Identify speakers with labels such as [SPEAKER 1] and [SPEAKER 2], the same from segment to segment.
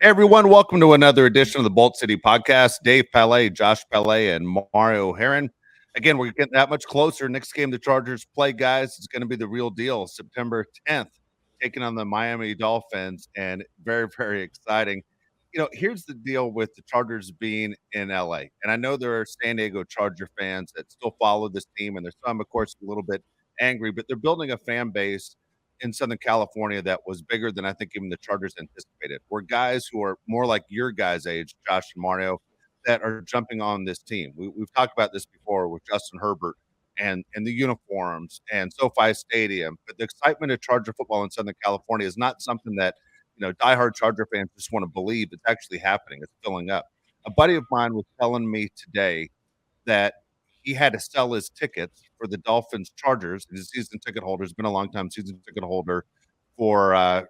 [SPEAKER 1] Hey everyone, welcome to another edition of the Bolt City Podcast. Dave Pele, Josh Pele, and Mario Heron. Again, we're getting that much closer. Next game the Chargers play, guys, it's going to be the real deal. September 10th, taking on the Miami Dolphins, and very, very exciting. Here's the deal with the Chargers being in LA. And I know there are San Diego Charger fans that still follow this team, and there's some, of course, a little bit angry, but they're building a fan base in Southern California that was bigger than I think even the Chargers anticipated. We're guys who are more like your guys' age, Josh and Mario, that are jumping on this team. We've talked about this before with Justin Herbert and the uniforms and SoFi Stadium. But the excitement of Charger football in Southern California is not something that diehard Charger fans just want to believe. It's actually happening. It's filling up. A buddy of mine was telling me today that he had to sell his tickets for the Dolphins Chargers. He's a season ticket holder. He's been a long time season ticket holder for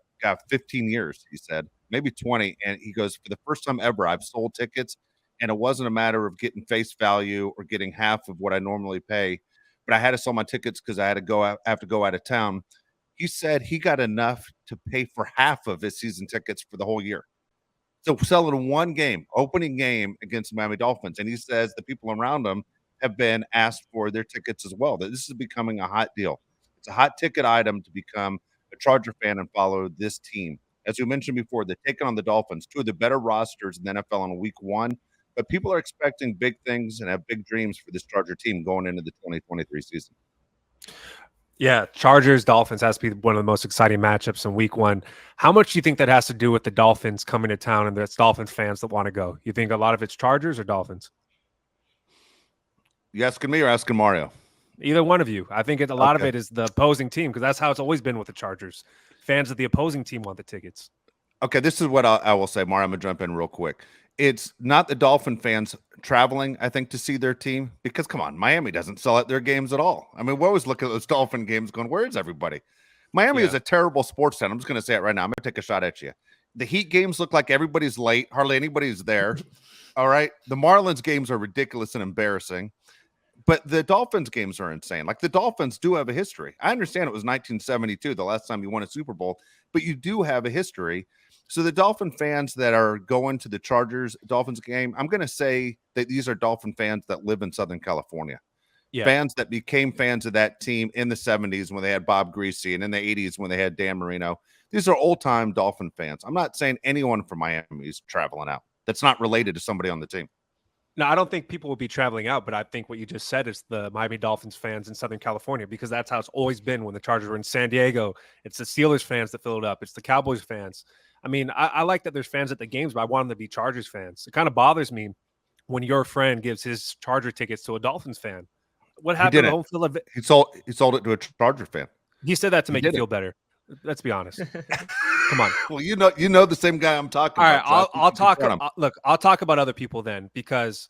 [SPEAKER 1] 15 years, he said, maybe 20. And he goes, for the first time ever, I've sold tickets, and it wasn't a matter of getting face value or getting half of what I normally pay, but I had to sell my tickets because I had to go out, have to go out of town. He said he got enough to pay for half of his season tickets for the whole year. So selling one game, opening game against the Miami Dolphins. And he says the people around him have been asked for their tickets as well. That this is becoming a hot deal. It's a hot ticket item to become a Charger fan and follow this team. As we mentioned before, they're taking on the Dolphins, two of the better rosters in the NFL in week one. But people are expecting big things and have big dreams for this Charger team going into the 2023 season.
[SPEAKER 2] Yeah, Chargers, Dolphins has to be one of the most exciting matchups in week one. How much do you think that has to do with the Dolphins coming to town and there's Dolphins fans that want to go? You think a lot of it's Chargers or Dolphins?
[SPEAKER 1] You asking me or asking Mario?
[SPEAKER 2] Either one of you. I think a lot of it is the opposing team because that's how it's always been with the Chargers. Fans of the opposing team want the tickets.
[SPEAKER 1] Okay, this is what I will say, Mario. I'm going to jump in real quick. It's not the Dolphin fans traveling, I think, to see their team because, come on, Miami doesn't sell out their games at all. I mean, we always look at those Dolphin games going, where is everybody? Miami is a terrible sports town. I'm just going to say it right now. I'm going to take a shot at you. The Heat games look like everybody's late. Hardly anybody's there. All right. The Marlins games are ridiculous and embarrassing. But the Dolphins games are insane. Like the Dolphins do have a history. I understand it was 1972, the last time you won a Super Bowl, but you do have a history. So the Dolphin fans that are going to the Chargers Dolphins game, I'm going to say that these are Dolphin fans that live in Southern California. Yeah. Fans that became fans of that team in the 70s when they had Bob Greasy and in the 80s when they had Dan Marino. These are old-time Dolphin fans. I'm not saying anyone from Miami is traveling out. That's not related to somebody on the team.
[SPEAKER 2] No, I don't think people will be traveling out, but I think what you just said is the Miami Dolphins fans in Southern California, because that's how it's always been when the Chargers were in San Diego. It's the Steelers fans that fill it up. It's the Cowboys fans. I mean, I like that there's fans at the games, but I want them to be Chargers fans. It kind of bothers me when your friend gives his Charger tickets to a Dolphins fan. What happened to home field?
[SPEAKER 1] He sold it to a Charger fan.
[SPEAKER 2] He said that to make you feel better. Let's be honest. Come on.
[SPEAKER 1] Well, you know the same guy I'm talking about.
[SPEAKER 2] All right, I'll talk. Look, I'll talk about other people then, because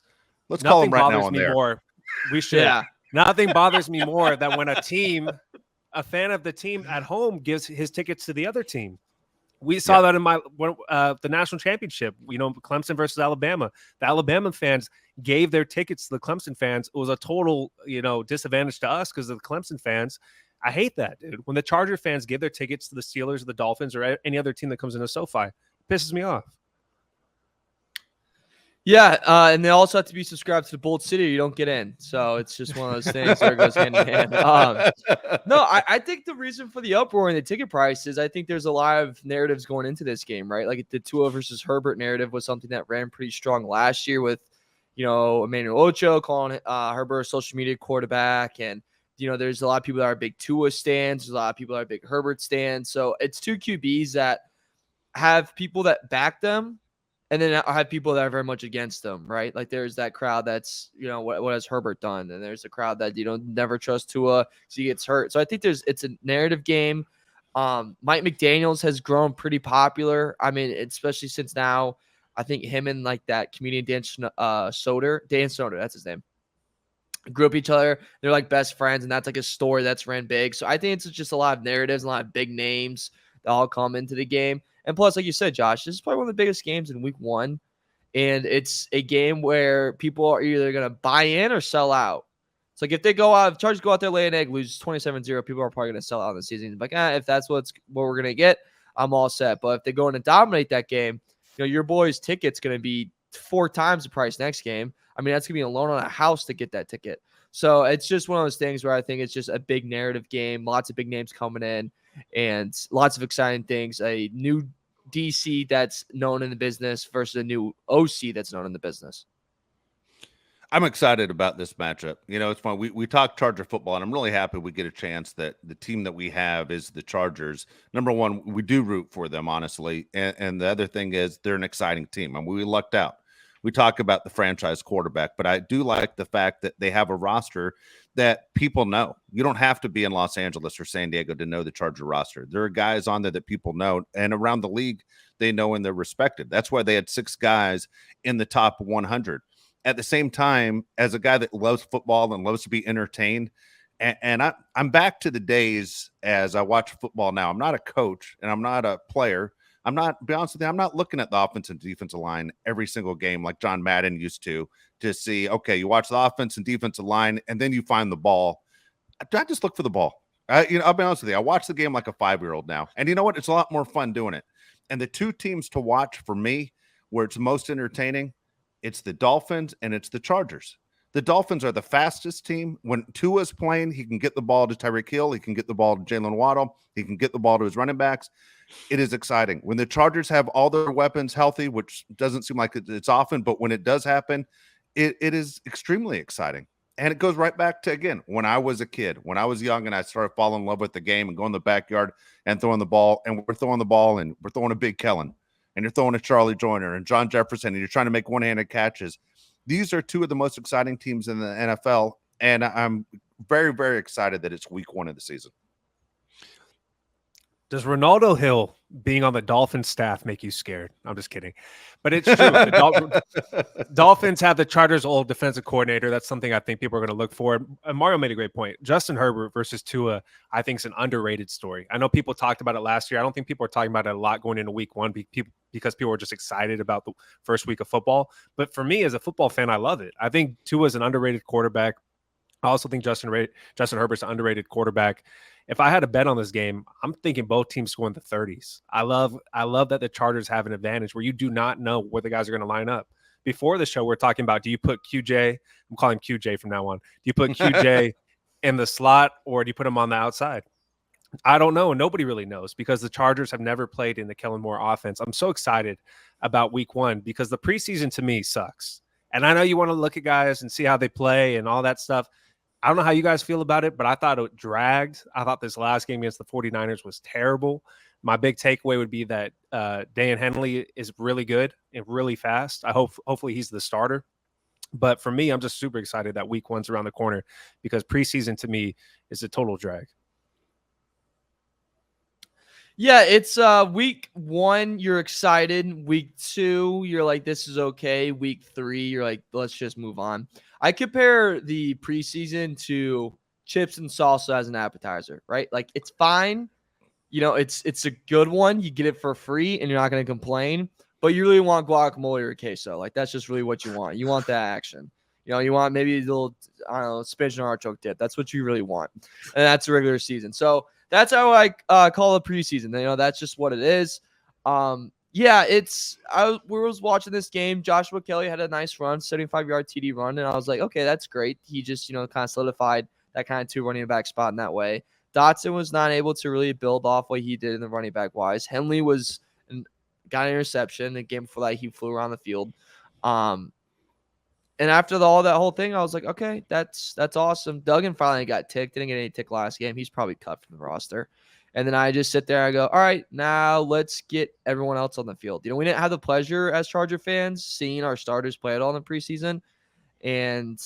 [SPEAKER 1] let's call him right now on there.
[SPEAKER 2] More. We should. Yeah. Nothing bothers me more than when a fan of the team at home gives his tickets to the other team. We saw that in the national championship. Clemson versus Alabama. The Alabama fans gave their tickets to the Clemson fans. It was a total, disadvantage to us because of the Clemson fans. I hate that, dude. When the Charger fans give their tickets to the Steelers or the Dolphins or any other team that comes into SoFi, it pisses me off.
[SPEAKER 3] Yeah, and they also have to be subscribed to the Bolt City or you don't get in. So it's just one of those things that goes hand in hand. No, I think the reason for the uproar in the ticket prices, I think there's a lot of narratives going into this game, right? Like the Tua versus Herbert narrative was something that ran pretty strong last year with, Emmanuel Ocho calling Herbert a social media quarterback. And, there's a lot of people that are big Tua stands. There's a lot of people that are big Herbert stands. So it's two QBs that have people that back them, and then I have people that are very much against them, right? Like there's that crowd that's, what has Herbert done? And there's a crowd that, never trust Tua because he gets hurt. So I think it's a narrative game. Mike McDaniels has grown pretty popular. I mean, especially since now, I think him and like that comedian Dan Soder, that's his name, grew up each other. They're like best friends, and that's like a story that's ran big. So I think it's just a lot of narratives, a lot of big names that all come into the game. And plus, like you said, Josh, this is probably one of the biggest games in week one. And it's a game where people are either going to buy in or sell out. It's like if they go out, if Chargers go out there, lay an egg, lose 27-0, people are probably going to sell out in the season. Like, if that's what we're going to get, I'm all set. But if they go in and dominate that game, your boy's ticket's going to be 4 times the price next game. I mean, that's going to be a loan on a house to get that ticket. So it's just one of those things where I think it's just a big narrative game, lots of big names coming in, and lots of exciting things. A new DC that's known in the business versus a new OC that's known in the business.
[SPEAKER 1] I'm excited about this matchup. It's fun. We talk Charger football, and I'm really happy we get a chance that the team that we have is the Chargers. Number one, we do root for them, honestly. And the other thing is they're an exciting team. I mean, we lucked out. We talk about the franchise quarterback, but I do like the fact that they have a roster that people know. You don't have to be in Los Angeles or San Diego to know the Charger roster. There are guys on there that people know, and around the league, they know and they're respected. That's why they had 6 guys in the top 100. At the same time, as a guy that loves football and loves to be entertained, and I'm back to the days as I watch football now. I'm not a coach and I'm not a player. I'm not, be honest with you, I'm not looking at the offense and defensive line every single game like John Madden used to see, okay, you watch the offense and defensive line and then you find the ball. I just look for the ball. I'll be honest with you. I watch the game like a 5-year-old now. And you know what? It's a lot more fun doing it. And the 2 teams to watch for me where it's most entertaining, it's the Dolphins and it's the Chargers. The Dolphins are the fastest team. When Tua's playing, he can get the ball to Tyreek Hill. He can get the ball to Jalen Waddle. He can get the ball to his running backs. It is exciting. When the Chargers have all their weapons healthy, which doesn't seem like it's often, but when it does happen, it is extremely exciting. And it goes right back to, again, when I was a kid, when I was young and I started falling in love with the game and going in the backyard and throwing the ball, and we're throwing the ball and we're throwing a Big Kellen. And you're throwing a Charlie Joyner and John Jefferson, and you're trying to make one-handed catches. These are 2 of the most exciting teams in the NFL, and I'm very, very excited that it's week 1 of the season.
[SPEAKER 2] Does Ronaldo Hill being on the Dolphins staff make you scared? I'm just kidding. But it's true. The Dolphins have the Chargers' old defensive coordinator. That's something I think people are going to look for. And Mario made a great point. Justin Herbert versus Tua, I think, is an underrated story. I know people talked about it last year. I don't think people are talking about it a lot going into week 1 because people are just excited about the first week of football. But for me, as a football fan, I love it. I think Tua is an underrated quarterback. I also think Justin Herbert's an underrated quarterback. If I had a bet on this game, I'm thinking both teams score in the 30s. I love that the Chargers have an advantage where you do not know where the guys are going to line up. Before the show, we're talking about, do you put QJ? I'm calling him QJ from now on. Do you put QJ in the slot or do you put him on the outside? I don't know. Nobody really knows because the Chargers have never played in the Kellen Moore offense. I'm so excited about week 1 because the preseason to me sucks. And I know you want to look at guys and see how they play and all that stuff. I don't know how you guys feel about it, but I thought it dragged. I thought this last game against the 49ers was terrible. My big takeaway would be that Dan Henley is really good and really fast. Hopefully he's the starter. But for me, I'm just super excited that week 1's around the corner because preseason to me is a total drag.
[SPEAKER 3] Yeah, it's week 1, you're excited. Week 2, you're like, this is okay. Week 3, you're like, let's just move on. I compare the preseason to chips and salsa as an appetizer, right? Like, it's fine. It's a good one. You get it for free, and you're not going to complain. But you really want guacamole or queso. Like, that's just really what you want. You want that action. You want maybe a little, I don't know, spinach and artichoke dip. That's what you really want. And that's a regular season. So that's how I call it preseason. That's just what it is. Yeah, I was watching this game. Joshua Kelly had a nice run, 75-yard TD run, and I was like, okay, that's great. He just, kind of solidified that kind of 2 running back spot in that way. Dotson was not able to really build off what he did in the running back wise. Henley got an interception. The game before that, he flew around the field. And after that whole thing, I was like, okay, that's awesome. Duggan finally got ticked. Didn't get any tick last game. He's probably cut from the roster. And then I just sit there and I go, all right, now let's get everyone else on the field. We didn't have the pleasure as Charger fans seeing our starters play at all in the preseason. And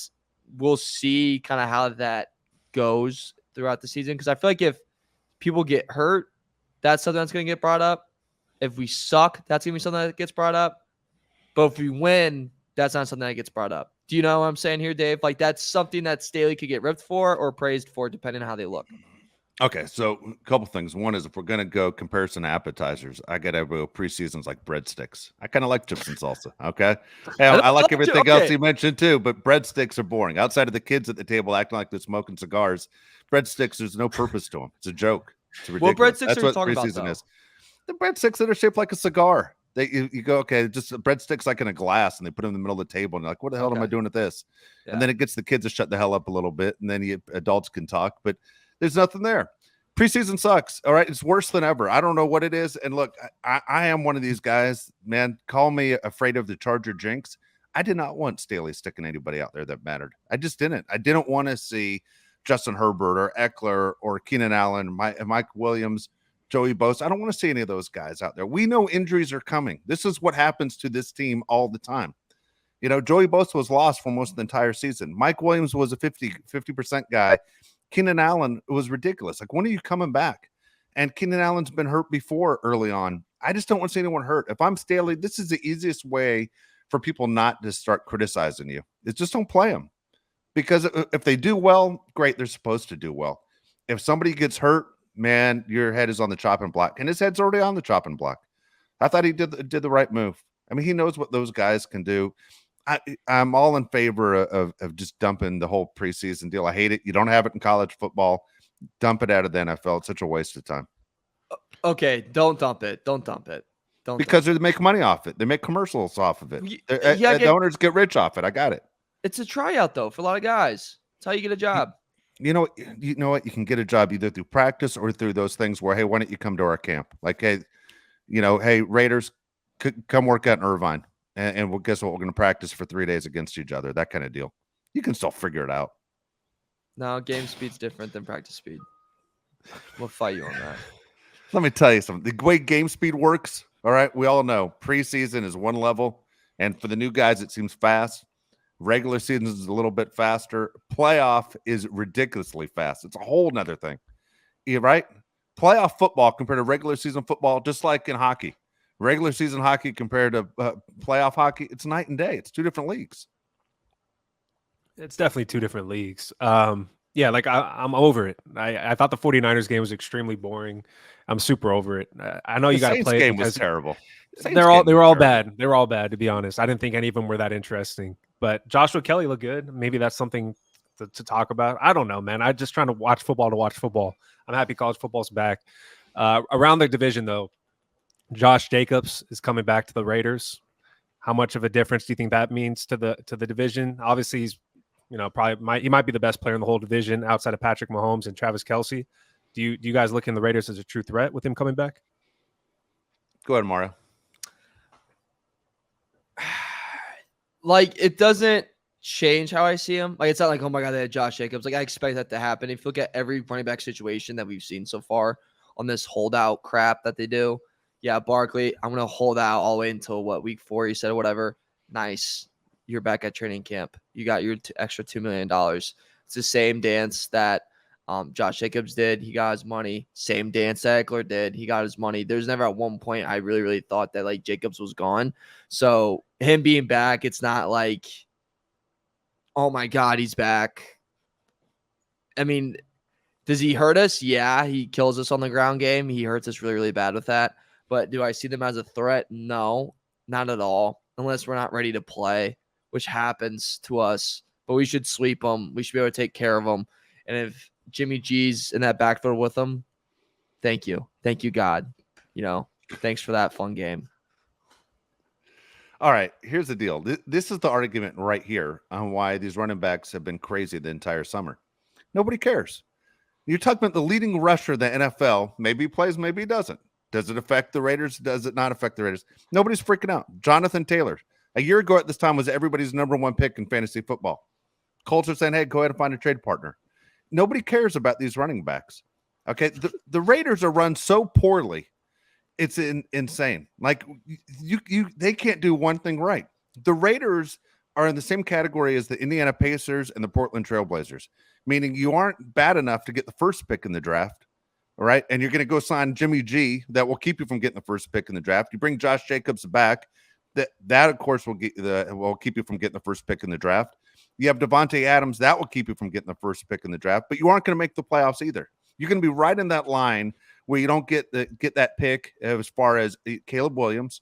[SPEAKER 3] we'll see kind of how that goes throughout the season. Because I feel like if people get hurt, that's something that's going to get brought up. If we suck, that's going to be something that gets brought up. But if we win, that's not something that gets brought up. Do you know what I'm saying here, Dave? Like, that's something that Staley could get ripped for or praised for, depending on how they look.
[SPEAKER 1] Okay, so a couple things. One is if we're going to go comparison to appetizers, I got to go preseasons like breadsticks. I kind of like chips and salsa, okay? Hey, I like everything else you mentioned too, but breadsticks are boring. Outside of the kids at the table acting like they're smoking cigars, breadsticks, there's no purpose to them. It's a joke. It's ridiculous.
[SPEAKER 3] What breadsticks
[SPEAKER 1] That's
[SPEAKER 3] are you
[SPEAKER 1] what
[SPEAKER 3] talking
[SPEAKER 1] preseason
[SPEAKER 3] about,
[SPEAKER 1] is. The breadsticks that are shaped like a cigar. You go, okay, just breadsticks like in a glass, and they put them in the middle of the table, and you're like, what the hell am I doing with this?
[SPEAKER 3] Yeah.
[SPEAKER 1] And then it gets the kids to shut the hell up a little bit, and then adults can talk, but there's nothing there. Preseason sucks. All right, it's worse than ever. I don't know what it is. And look, I am one of these guys, man. Call me afraid of the Charger jinx. I did not want Staley sticking anybody out there that mattered. I just didn't. I didn't want to see Justin Herbert or Eckler or Keenan Allen, Mike Williams, Joey Bosa. I don't want to see any of those guys out there. We know injuries are coming. This is what happens to this team all the time. You know, Joey Bosa was lost for most of the entire season. Mike Williams was a 50% guy. Keenan Allen was ridiculous. Like, when are you coming back? And Keenan Allen's been hurt before early on. I just don't want to see anyone hurt. If I'm Staley, this is the easiest way for people not to start criticizing you. It's just don't play them. Because if they do well, great, they're supposed to do well. If somebody gets hurt, man, your head is on the chopping block. And his head's already on the chopping block. I thought he did the right move. I mean, he knows what those guys can do. I'm all in favor of just dumping the whole preseason deal. I hate it. You don't have it in college football. Dump it out of the NFL. It's such a waste of time.
[SPEAKER 3] Okay, don't dump it. Don't dump it. Don't
[SPEAKER 1] because
[SPEAKER 3] dump
[SPEAKER 1] they make money off it. They make commercials off of it.
[SPEAKER 3] Yeah,
[SPEAKER 1] The owners get rich off it. I got it.
[SPEAKER 3] It's a tryout though for a lot of guys. It's how you get a job.
[SPEAKER 1] You know what? You can get a job either through practice or through those things where, hey, why don't you come to our camp? Like, hey, hey, Raiders, come work out in Irvine. And well, guess what? We're going to practice for 3 days against each other. That kind of deal. You can still figure it out.
[SPEAKER 3] No, game speed's different than practice speed. We'll fight you on that.
[SPEAKER 1] Let me tell you something. The way game speed works, all right, we all know preseason is one level. And for the new guys, it seems fast. Regular season is a little bit faster. Playoff is ridiculously fast. It's a whole nother thing. Yeah, right? Playoff football compared to regular season football, just like in hockey. Regular season hockey compared to playoff hockey, it's night and day. It's two different leagues.
[SPEAKER 2] It's definitely two different leagues. Yeah, like I'm over it. I thought the 49ers game was extremely boring. I'm super over it. I know you got to play.
[SPEAKER 1] The game was terrible.
[SPEAKER 2] They were all bad. They were all bad, to be honest. I didn't think any of them were that interesting. But Joshua Kelly looked good. Maybe that's something to talk about. I don't know, man. I'm just trying to watch football to watch football. I'm happy college football's back. Around the division, though, Josh Jacobs is coming back to the Raiders. How much of a difference do you think that means to the division? Obviously, he's he might be the best player in the whole division outside of Patrick Mahomes and Travis Kelce. Do you guys look in the Raiders as a true threat with him coming back?
[SPEAKER 1] Go ahead, Mario.
[SPEAKER 3] Like, it doesn't change how I see him. Like, it's not like, oh my God, they had Josh Jacobs. Like, I expect that to happen. If you look at every running back situation that we've seen so far on this holdout crap that they do, yeah, Barkley, I'm going to hold out all the way until week 4, you said, or whatever. Nice. You're back at training camp. You got your extra $2 million. It's the same dance that Josh Jacobs did. He got his money. Same dance that Eckler did. He got his money. There's never at one point I really, really thought that, like, Jacobs was gone. So him being back, it's not like, oh my God, he's back. I mean, does he hurt us? Yeah, he kills us on the ground game. He hurts us really, really bad with that. But do I see them as a threat? No, not at all. Unless we're not ready to play, which happens to us. But we should sweep them. We should be able to take care of them. And if Jimmy G's in that backfield with them, thank you. Thank you, God. Thanks for that fun game.
[SPEAKER 1] All right, here's the deal. This is the argument right here on why these running backs have been crazy the entire summer. Nobody cares. You're talking about the leading rusher of the NFL. Maybe he plays, maybe he doesn't. Does it affect the Raiders? Does it not affect the Raiders? Nobody's freaking out. Jonathan Taylor, a year ago at this time, was everybody's number one pick in fantasy football. Colts are saying, hey, go ahead and find a trade partner. Nobody cares about these running backs. Okay, the Raiders are run so poorly, it's insane. Like, they can't do one thing right. The Raiders are in the same category as the Indiana Pacers and the Portland Trailblazers, meaning you aren't bad enough to get the first pick in the draft. All right. And you're going to go sign Jimmy G that will keep you from getting the first pick in the draft. You bring Josh Jacobs back. That of course will keep you from getting the first pick in the draft. You have Devontae Adams that will keep you from getting the first pick in the draft, but you aren't going to make the playoffs either. You're going to be right in that line where you don't get that pick as far as Caleb Williams.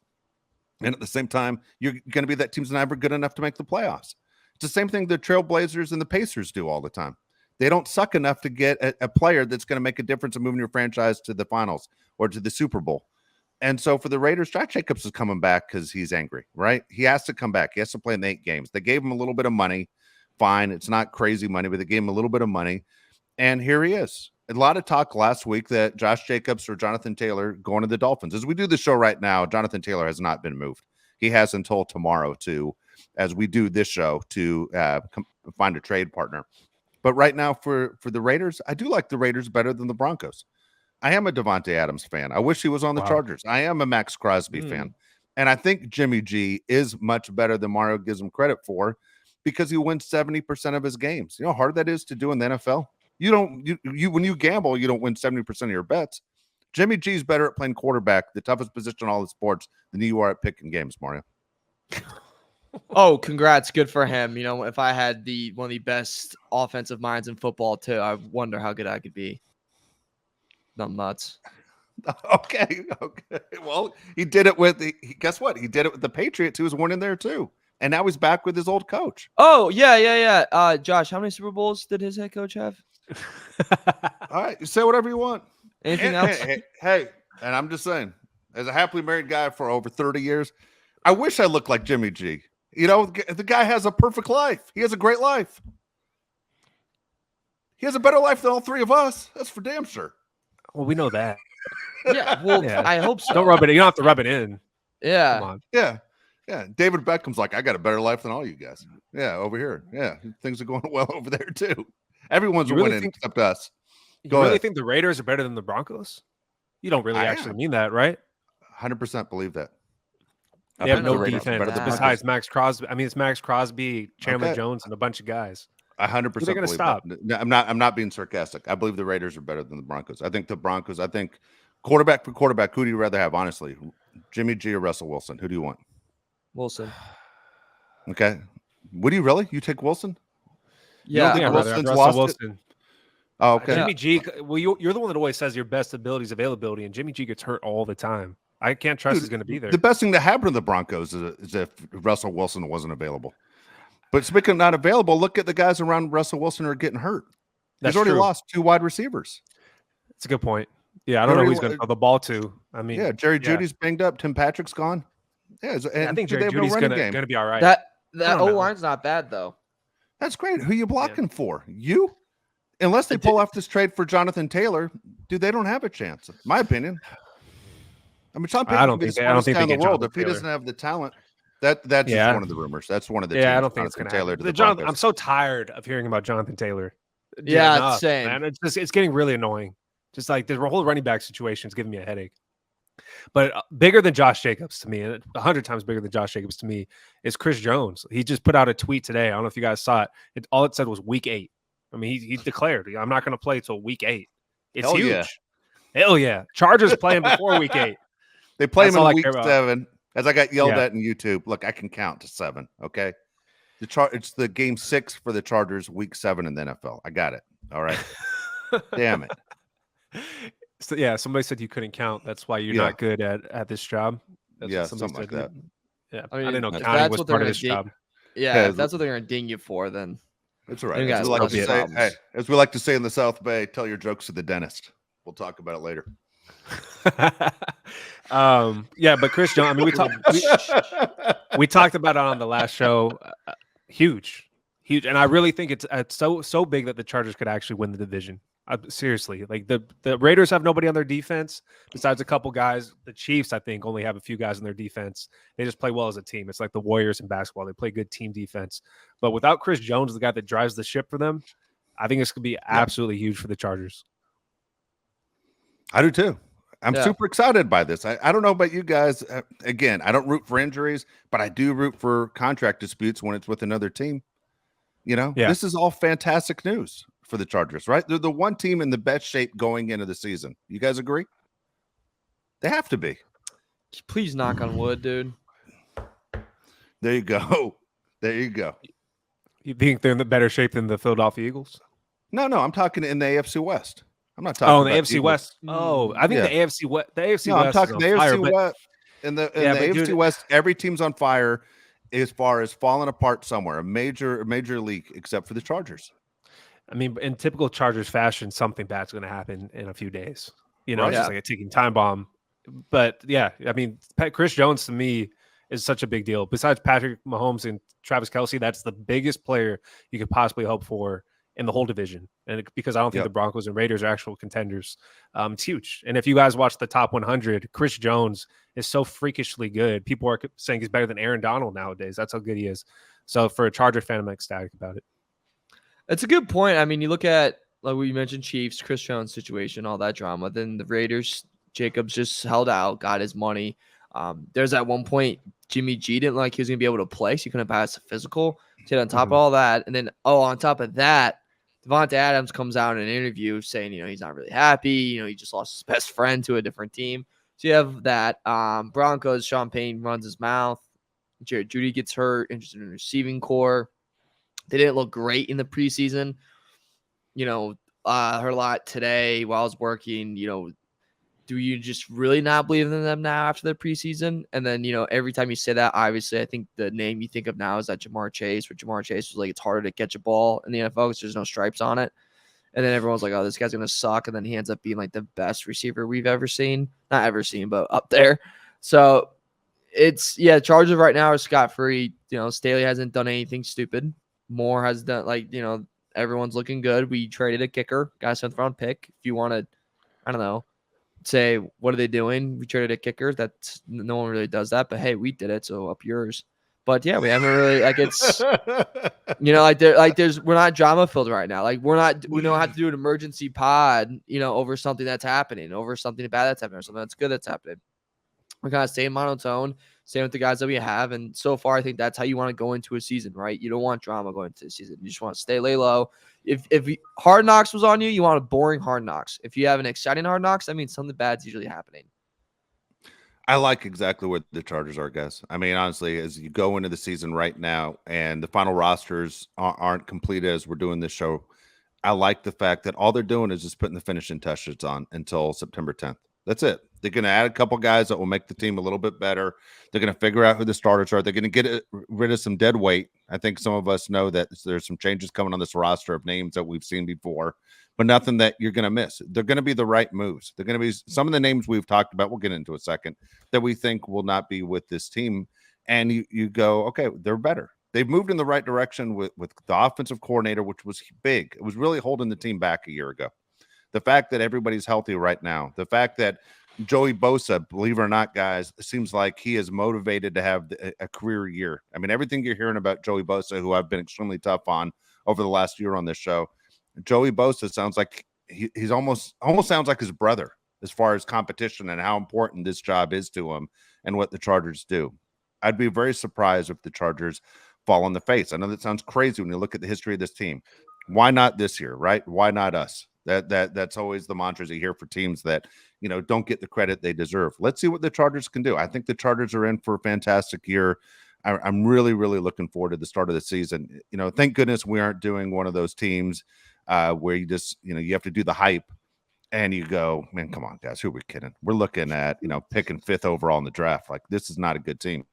[SPEAKER 1] And at the same time, you're going to be that team's never good enough to make the playoffs. It's the same thing the Trailblazers and the Pacers do all the time. They don't suck enough to get a player that's going to make a difference in moving your franchise to the finals or to the Super Bowl. And so for the Raiders, Josh Jacobs is coming back because he's angry, right? He has to come back. He has to play in the 8 games. They gave him a little bit of money. Fine. It's not crazy money, but they gave him a little bit of money. And here he is. A lot of talk last week that Josh Jacobs or Jonathan Taylor going to the Dolphins. As we do the show right now, Jonathan Taylor has not been moved. He has until tomorrow as we do this show, to find a trade partner. But right now for the Raiders, I do like the Raiders better than the Broncos. I am a Devontae Adams fan. I wish he was on the Chargers. I am a Max Crosby fan. And I think Jimmy G is much better than Mario gives him credit for, because he wins 70% of his games. You know how hard that is to do in the NFL? You when you gamble, you don't win 70% of your bets. Jimmy G is better at playing quarterback, the toughest position in all the sports, than you are at picking games, Mario.
[SPEAKER 3] Oh, congrats. Good for him. You know, if I had one of the best offensive minds in football too, I wonder how good I could be. Not nuts.
[SPEAKER 1] Okay. Well, he did it with guess what? He did it with the Patriots. He was winning there too. And now he's back with his old coach.
[SPEAKER 3] Oh, yeah. Josh, how many Super Bowls did his head coach have?
[SPEAKER 1] All right, you say whatever you want.
[SPEAKER 3] Anything else?
[SPEAKER 1] Hey, and I'm just saying, as a happily married guy for over 30 years, I wish I looked like Jimmy G. You know, the guy has a perfect life. He has a great life. He has a better life than all 3 of us. That's for damn sure.
[SPEAKER 2] Well, we know that.
[SPEAKER 3] Yeah, well, yeah. I hope so.
[SPEAKER 2] Don't rub it in. You don't have to rub it in.
[SPEAKER 3] Yeah.
[SPEAKER 2] Come on.
[SPEAKER 1] Yeah. David Beckham's like, I got a better life than all you guys. Yeah, over here. Yeah, things are going well over there too. Everyone's winning except us.
[SPEAKER 2] You really think the Raiders are better than the Broncos? You don't really actually mean that, right?
[SPEAKER 1] 100% believe that.
[SPEAKER 2] They have no defense besides Max Crosby. I mean, it's Max Crosby, Chandler Jones, and a bunch of guys.
[SPEAKER 1] 100%
[SPEAKER 2] they're going to stop.
[SPEAKER 1] I'm not being sarcastic. I believe the Raiders are better than the Broncos. I think quarterback for quarterback, who do you rather have, honestly? Jimmy G or Russell Wilson? Who do you want?
[SPEAKER 3] Wilson.
[SPEAKER 1] Okay. Would you really? You take Wilson?
[SPEAKER 3] Yeah.
[SPEAKER 1] You don't think Wilson's
[SPEAKER 2] Wilson.
[SPEAKER 1] Oh, okay.
[SPEAKER 2] Jimmy G, well, you're the one that always says your best ability is availability, and Jimmy G gets hurt all the time. I can't trust he's going to be there.
[SPEAKER 1] The best thing that happened to the Broncos is if Russell Wilson wasn't available. But speaking of not available, look at the guys around Russell Wilson who are getting hurt. He's already lost 2 wide receivers.
[SPEAKER 2] That's a good point. Yeah, I don't know who he's going to throw the ball to. I mean,
[SPEAKER 1] Jerry Jeudy's banged up. Tim Patrick's gone. Yeah,
[SPEAKER 2] I think Jerry Jeudy's going to be all right.
[SPEAKER 3] That O-line's not bad, though.
[SPEAKER 1] That's great. Who are you blocking for? You? Unless they pull off this trade for Jonathan Taylor, dude, they don't have a chance. In my opinion. I mean, Sean Payton can be the smartest guy in the world. If he doesn't have the talent, that's just one of the rumors. That's one of the teams.
[SPEAKER 2] I don't think it's going to happen. I'm so tired of hearing about Jonathan Taylor.
[SPEAKER 3] Yeah, same.
[SPEAKER 2] Man. It's getting really annoying. Just like the whole running back situation is giving me a headache. But bigger than Josh Jacobs to me, and 100 times bigger than Josh Jacobs to me, is Chris Jones. He just put out a tweet today. I don't know if you guys saw it. All it said was week 8. I mean, he declared, I'm not going to play till week 8. It's huge. Yeah. Hell yeah. Chargers playing before week 8.
[SPEAKER 1] They play him in week 7. As I got yelled at in YouTube, look, I can count to 7. Okay. It's the game 6 for the Chargers, week 7 in the NFL. I got it. All right. Damn it.
[SPEAKER 2] So, somebody said you couldn't count. That's why you're not good at this job. That's
[SPEAKER 1] something like that.
[SPEAKER 2] Yeah, I didn't know counting was part of this job.
[SPEAKER 3] Yeah, if that's what they're going to ding you for, then
[SPEAKER 1] that's all right. As we like to say in the South Bay, tell your jokes to the dentist. We'll talk about it later.
[SPEAKER 2] But Chris Jones, I mean, we talked about it on the last show. Huge, and I really think it's so big that the Chargers could actually win the division. Seriously, like the Raiders have nobody on their defense besides a couple guys. The Chiefs, I think, only have a few guys on their defense. They just play well as a team. It's like the Warriors in basketball. They play good team defense. But without Chris Jones, the guy that drives the ship for them, I think this could be absolutely huge for the Chargers.
[SPEAKER 1] I do too. I'm super excited by this. I don't know about you guys. Again, I don't root for injuries, but I do root for contract disputes when it's with another team. You know, this is all fantastic news for the Chargers, right? They're the one team in the best shape going into the season. You guys agree? They have to be.
[SPEAKER 3] Please knock on wood, dude.
[SPEAKER 1] There you go. There you go.
[SPEAKER 2] You think they're in the better shape than the Philadelphia Eagles?
[SPEAKER 1] No, I'm talking in the AFC West. I'm not talking
[SPEAKER 2] about the AFC West. Oh, I think the AFC West. The AFC West.
[SPEAKER 1] I'm talking the AFC West. In the AFC West, every team's on fire as far as falling apart somewhere. A major leak, except for the Chargers.
[SPEAKER 2] I mean, in typical Chargers fashion, something bad's going to happen in a few days. You know, it's just like a ticking time bomb But yeah, I mean, Chris Jones to me is such a big deal. Besides Patrick Mahomes and Travis Kelce, that's the biggest player you could possibly hope for in the whole division. And because I don't think the Broncos and Raiders are actual contenders, it's huge. And if you guys watch the top 100, Chris Jones is so freakishly good. People are saying he's better than Aaron Donald nowadays. That's how good he is. So for a Charger fan, I'm ecstatic about it.
[SPEAKER 3] It's a good point. I mean, you look at, like we mentioned, Chiefs, Chris Jones situation, all that drama. Then the Raiders, Jacobs just held out, got his money. There's at one point Jimmy G didn't like he was going to be able to play, so he couldn't pass the physical. So on top of all that, and then, on top of that, Devontae Adams comes out in an interview saying, he's not really happy. He just lost his best friend to a different team. So you have that. Broncos, Sean Payton runs his mouth. Jared Jeudy gets hurt, interested in receiving core. They didn't look great in the preseason. Heard a lot today while I was working, do you just really not believe in them now after the preseason? And then, every time you say that, obviously, I think the name you think of now is that Jamar Chase, where Jamar Chase was like, it's harder to catch a ball in the NFL because there's no stripes on it. And then everyone's like, oh, this guy's going to suck. And then he ends up being like the best receiver we've ever seen. Not ever seen, but up there. So Chargers right now are scot-free. Staley hasn't done anything stupid. Moore has done, everyone's looking good. We traded a kicker, got a 7th-round pick. If you want to, I don't know, say, what are they doing? We traded a kicker. That's no one really does that, but hey, we did it, so up yours. But yeah, we haven't really it's we're not drama filled right now. We don't have to do an emergency pod, over something that's happening, over something bad that's happening, or something that's good that's happening. We're kind of staying monotone, staying with the guys that we have, and so far I think that's how you want to go into a season, right? You don't want drama going into the season. You just want to lay low. If Hard Knocks was on you, you want a boring Hard Knocks. If you have an exciting Hard Knocks, that means something bad's usually happening.
[SPEAKER 1] I like exactly where the Chargers are, guys. I mean, honestly, as you go into the season right now and the final rosters aren't completed as we're doing this show, I like the fact that all they're doing is just putting the finishing touches on until September 10th. That's it. They're going to add a couple guys that will make the team a little bit better. They're going to figure out who the starters are. They're going to get rid of some dead weight. I think some of us know that there's some changes coming on this roster of names that we've seen before, but nothing that you're going to miss. They're going to be the right moves. They're going to be some of the names we've talked about. We'll get into a second that we think will not be with this team. And you go, okay, they're better. They've moved in the right direction with the offensive coordinator, which was big. It was really holding the team back a year ago. The fact that everybody's healthy right now, the fact that Joey Bosa, believe it or not, guys, it seems like he is motivated to have a career year. I mean, everything you're hearing about Joey Bosa, who I've been extremely tough on over the last year on this show, Joey Bosa sounds like he's almost sounds like his brother as far as competition and how important this job is to him and what the Chargers do. I'd be very surprised if the Chargers fall on the face. I know that sounds crazy when you look at the history of this team. Why not this year, right? Why not us? That's always the mantras you hear for teams that, don't get the credit they deserve. Let's see what the Chargers can do. I think the Chargers are in for a fantastic year. I'm really, really looking forward to the start of the season. Thank goodness we aren't doing one of those teams where you just, you have to do the hype and you go, man, come on, guys, who are we kidding? We're looking at, picking 5th overall in the draft. Like, this is not a good team.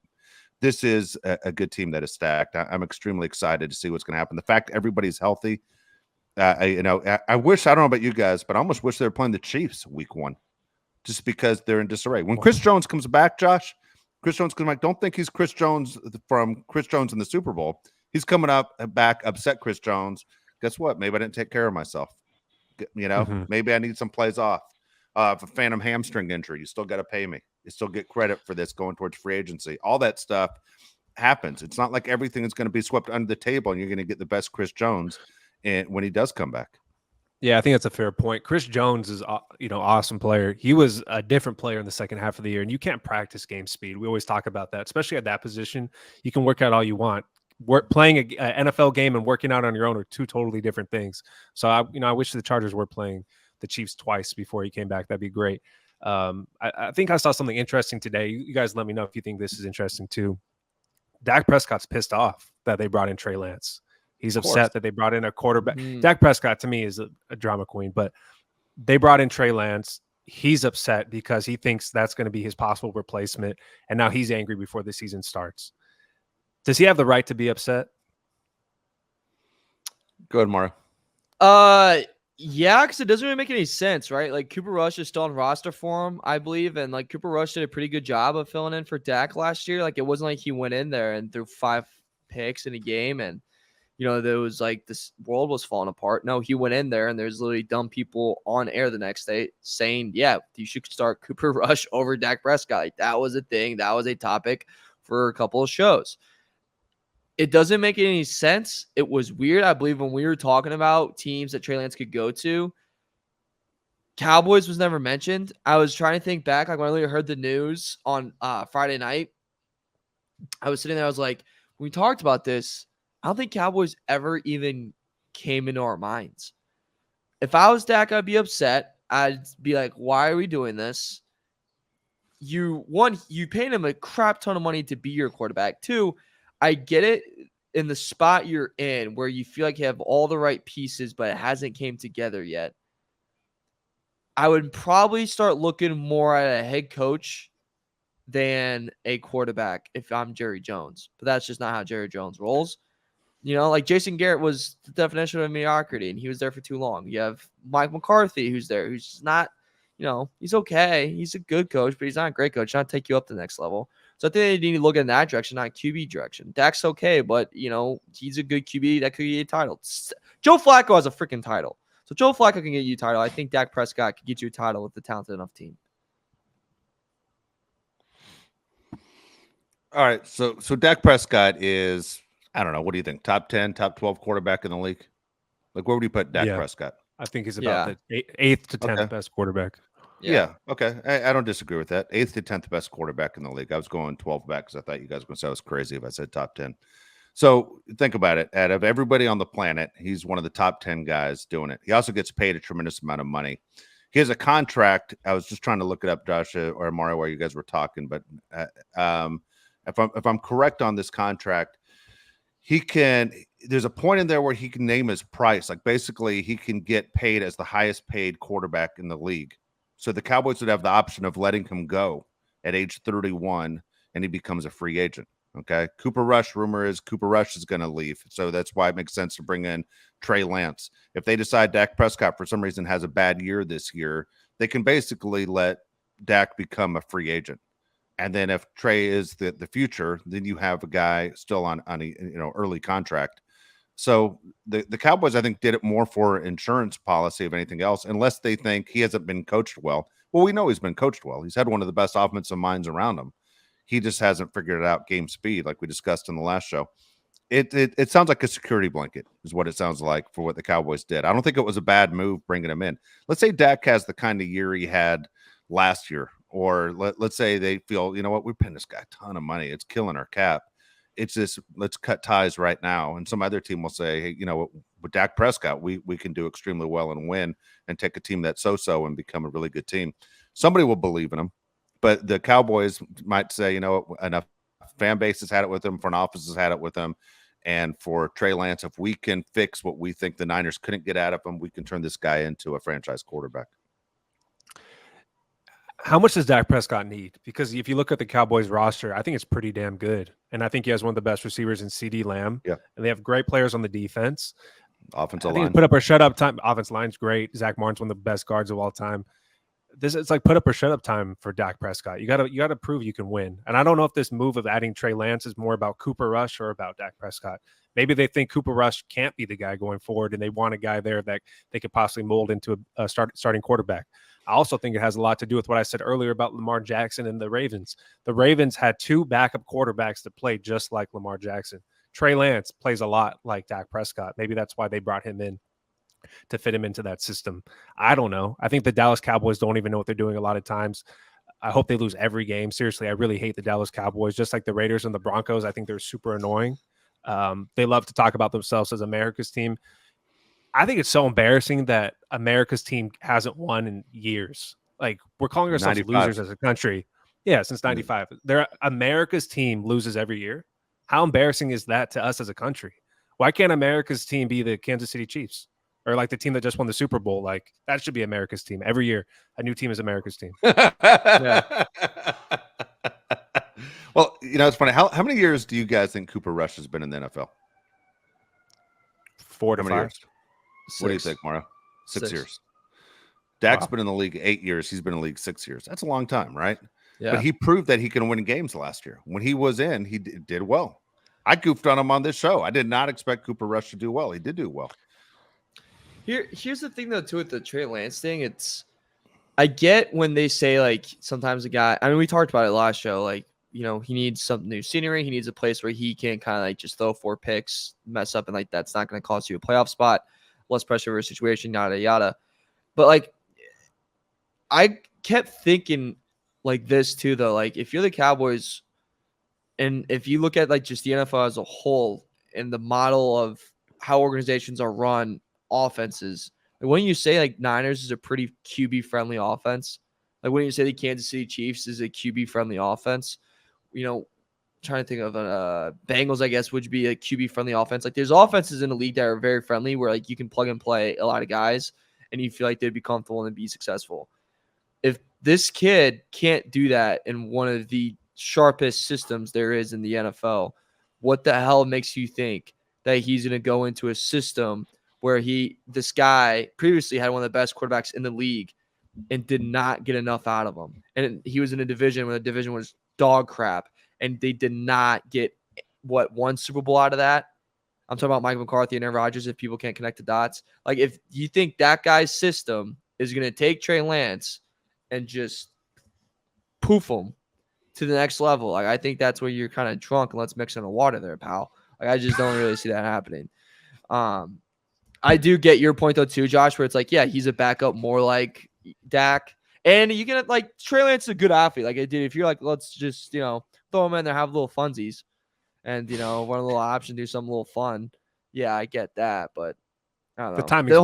[SPEAKER 1] This is a good team that is stacked. I'm extremely excited to see what's going to happen. The fact everybody's healthy, I wish, I don't know about you guys, but I almost wish they were playing the Chiefs week 1 just because they're in disarray. When Chris Jones comes back, Josh, don't think he's Chris Jones from Chris Jones in the Super Bowl. He's coming back, upset Chris Jones. Guess what? Maybe I didn't take care of myself. Maybe I need some plays off. If a phantom hamstring injury, you still got to pay me. You still get credit for this going towards free agency. All that stuff happens. It's not like everything is going to be swept under the table and you're going to get the best Chris Jones when he does come back.
[SPEAKER 2] Yeah, I think that's a fair point. Chris Jones is, awesome player. He was a different player in the second half of the year, and you can't practice game speed. We always talk about that, especially at that position. You can work out all you want. Playing an NFL game and working out on your own are two totally different things. So, I wish the Chargers were playing the Chiefs twice before he came back. That'd be great. I think I saw something interesting today. You guys let me know if you think this is interesting too. Dak Prescott's pissed off that they brought in Trey Lance. He's upset that they brought in a quarterback. Dak Prescott, to me, is a drama queen, but they brought in Trey Lance. He's upset because he thinks that's going to be his possible replacement, and now he's angry before the season starts. Does he have the right to be upset?
[SPEAKER 1] Go ahead, Mario.
[SPEAKER 3] Yeah, because it doesn't really make any sense, right? Like Cooper Rush is still on roster for him, I believe, and like Cooper Rush did a pretty good job of filling in for Dak last year. Like it wasn't like he went in there and threw 5 picks in a game, and there was like this world was falling apart. No, he went in there, and there's literally dumb people on air the next day saying, "Yeah, you should start Cooper Rush over Dak Prescott." Like that was a thing. That was a topic for a couple of shows. It doesn't make any sense. It was weird. I believe when we were talking about teams that Trey Lance could go to, Cowboys was never mentioned. I was trying to think back. Like when I literally heard the news on Friday night, I was sitting there. I was like, when we talked about this, I don't think Cowboys ever even came into our minds. If I was Dak, I'd be upset. I'd be like, why are we doing this? You paid him a crap ton of money to be your quarterback. 2, I get it in the spot you're in where you feel like you have all the right pieces, but it hasn't came together yet. I would probably start looking more at a head coach than a quarterback if I'm Jerry Jones. But that's just not how Jerry Jones rolls. Like Jason Garrett was the definition of mediocrity, and he was there for too long. You have Mike McCarthy, who's there, who's not, he's okay. He's a good coach, but he's not a great coach. Not take you up to the next level. So I think they need to look in that direction, not QB direction. Dak's okay, but, he's a good QB that could get you a title. Joe Flacco has a freaking title. So Joe Flacco can get you a title. I think Dak Prescott could get you a title with a talented enough team.
[SPEAKER 1] All right, so Dak Prescott is, I don't know, what do you think? Top 10, top 12 quarterback in the league? Like, where would you put Dak Prescott?
[SPEAKER 2] I think he's about the 8th to 10th best quarterback.
[SPEAKER 1] Yeah. Okay. I don't disagree with that. 8th to 10th best quarterback in the league. I was going 12 back because I thought you guys were going to say I was crazy if I said top 10. So think about it. Out of everybody on the planet, he's one of the top 10 guys doing it. He also gets paid a tremendous amount of money. He has a contract. I was just trying to look it up, Josh or Mario, while you guys were talking. But if I'm correct on this contract, there's a point in there where he can name his price. Like basically he can get paid as the highest paid quarterback in the league. So the Cowboys would have the option of letting him go at age 31 and he becomes a free agent. Okay. Cooper Rush, rumor is Cooper Rush is going to leave. So that's why it makes sense to bring in Trey Lance. If they decide Dak Prescott for some reason has a bad year this year, they can basically let Dak become a free agent. And then if Trey is the future, then you have a guy still on a early contract. So the Cowboys, I think, did it more for insurance policy of anything else, unless they think he hasn't been coached well. Well, we know he's been coached well. He's had one of the best offensive minds around him. He just hasn't figured it out game speed, like we discussed in the last show. It sounds like a security blanket is what it sounds like for what the Cowboys did. I don't think it was a bad move bringing him in. Let's say Dak has the kind of year he had last year, or let's say they feel, you know what, we're paying this guy a ton of money. It's killing our cap. It's just, let's cut ties right now. And some other team will say, hey, with Dak Prescott, we can do extremely well and win and take a team that's so-so and become a really good team. Somebody will believe in him. But the Cowboys might say, enough fan base has had it with him, front office has had it with him. And for Trey Lance, if we can fix what we think the Niners couldn't get out of him, we can turn this guy into a franchise quarterback.
[SPEAKER 2] How much does Dak Prescott need? Because if you look at the Cowboys roster, I think it's pretty damn good. And I think he has one of the best receivers in CD Lamb.
[SPEAKER 1] Yeah.
[SPEAKER 2] And they have great players on the defense.
[SPEAKER 1] Offensive
[SPEAKER 2] line.
[SPEAKER 1] line.
[SPEAKER 2] Put up or shut up time. Offensive line's great. Zach Martin's one of the best guards of all time. It's like put up or shut up time for Dak Prescott. You gotta prove you can win. And I don't know if this move of adding Trey Lance is more about Cooper Rush or about Dak Prescott. Maybe they think Cooper Rush can't be the guy going forward, and they want a guy there that they could possibly mold into a starting quarterback. I also think it has a lot to do with what I said earlier about Lamar Jackson and the Ravens. The Ravens had 2 backup quarterbacks that played just like Lamar Jackson. Trey Lance plays a lot like Dak Prescott. Maybe that's why they brought him in, to fit him into that system. I don't know. I think the Dallas Cowboys don't even know what they're doing a lot of times. I hope they lose every game. Seriously, I really hate the Dallas Cowboys, just like the Raiders and the Broncos. I think they're super annoying. They love to talk about themselves as America's team. I think it's so embarrassing that America's team hasn't won in years. Like, we're calling ourselves
[SPEAKER 1] 95.
[SPEAKER 2] losers as a country. Yeah, since 95. They're America's team loses every year. How embarrassing is that to us as a country? Why can't America's team be the Kansas City Chiefs? Or like the team that just won the Super Bowl? Like, that should be America's team. Every year, a new team is America's team.
[SPEAKER 1] Yeah. Well, it's funny. How many years do you guys think Cooper Rush has been in the NFL?
[SPEAKER 2] 4 to 5.
[SPEAKER 1] Years? What do you think, Mario? 6 years. Dak's
[SPEAKER 2] Wow.
[SPEAKER 1] been in the league 8 years. He's been in the league 6 years. That's a long time, right?
[SPEAKER 3] Yeah.
[SPEAKER 1] But he proved that he can win games last year. When he was in, he did well. I goofed on him on this show. I did not expect Cooper Rush to do well. He did do well.
[SPEAKER 3] Here's the thing, though, too, with the Trey Lance thing. I get when they say, like, sometimes a guy – I mean, we talked about it last show. Like, you know, he needs some new scenery. He needs a place where he can kind of, like, just throw 4 picks, mess up, and, like, that's not going to cost you a playoff spot, less pressure over a situation, yada, yada. But, like, I kept thinking like this, too, though. Like, if you're the Cowboys and if you look at, like, just the NFL as a whole and the model of how organizations are run, offenses, like, wouldn't you say, like, Niners is a pretty QB-friendly offense? Like, wouldn't you say the Kansas City Chiefs is a QB-friendly offense? You know, trying to think of Bengals, I guess, would be a QB-friendly offense. Like, there's offenses in the league that are very friendly where, like, you can plug and play a lot of guys and you feel like they'd be comfortable and be successful. If this kid can't do that in one of the sharpest systems there is in the NFL, what the hell makes you think that he's going to go into a system where this guy previously had one of the best quarterbacks in the league and did not get enough out of him? And he was in a division where the division was dog crap, and they did not get one Super Bowl out of that. I'm talking about Mike McCarthy and Aaron Rodgers. If people can't connect the dots, like, if you think that guy's system is going to take Trey Lance and just poof him to the next level, like, I think that's where you're kind of drunk and let's mix in the water there, pal. Like, I just don't really see that happening. I do get your point, though, too, Josh, where it's like, yeah, he's a backup more like Dak. And you can, like, Trey Lance is a good athlete. Like, if you're like, let's just, you know, throw him in there, have little funsies and, you know, run a little option, do something a little fun. Yeah, I get that. But I don't know.
[SPEAKER 2] The timing's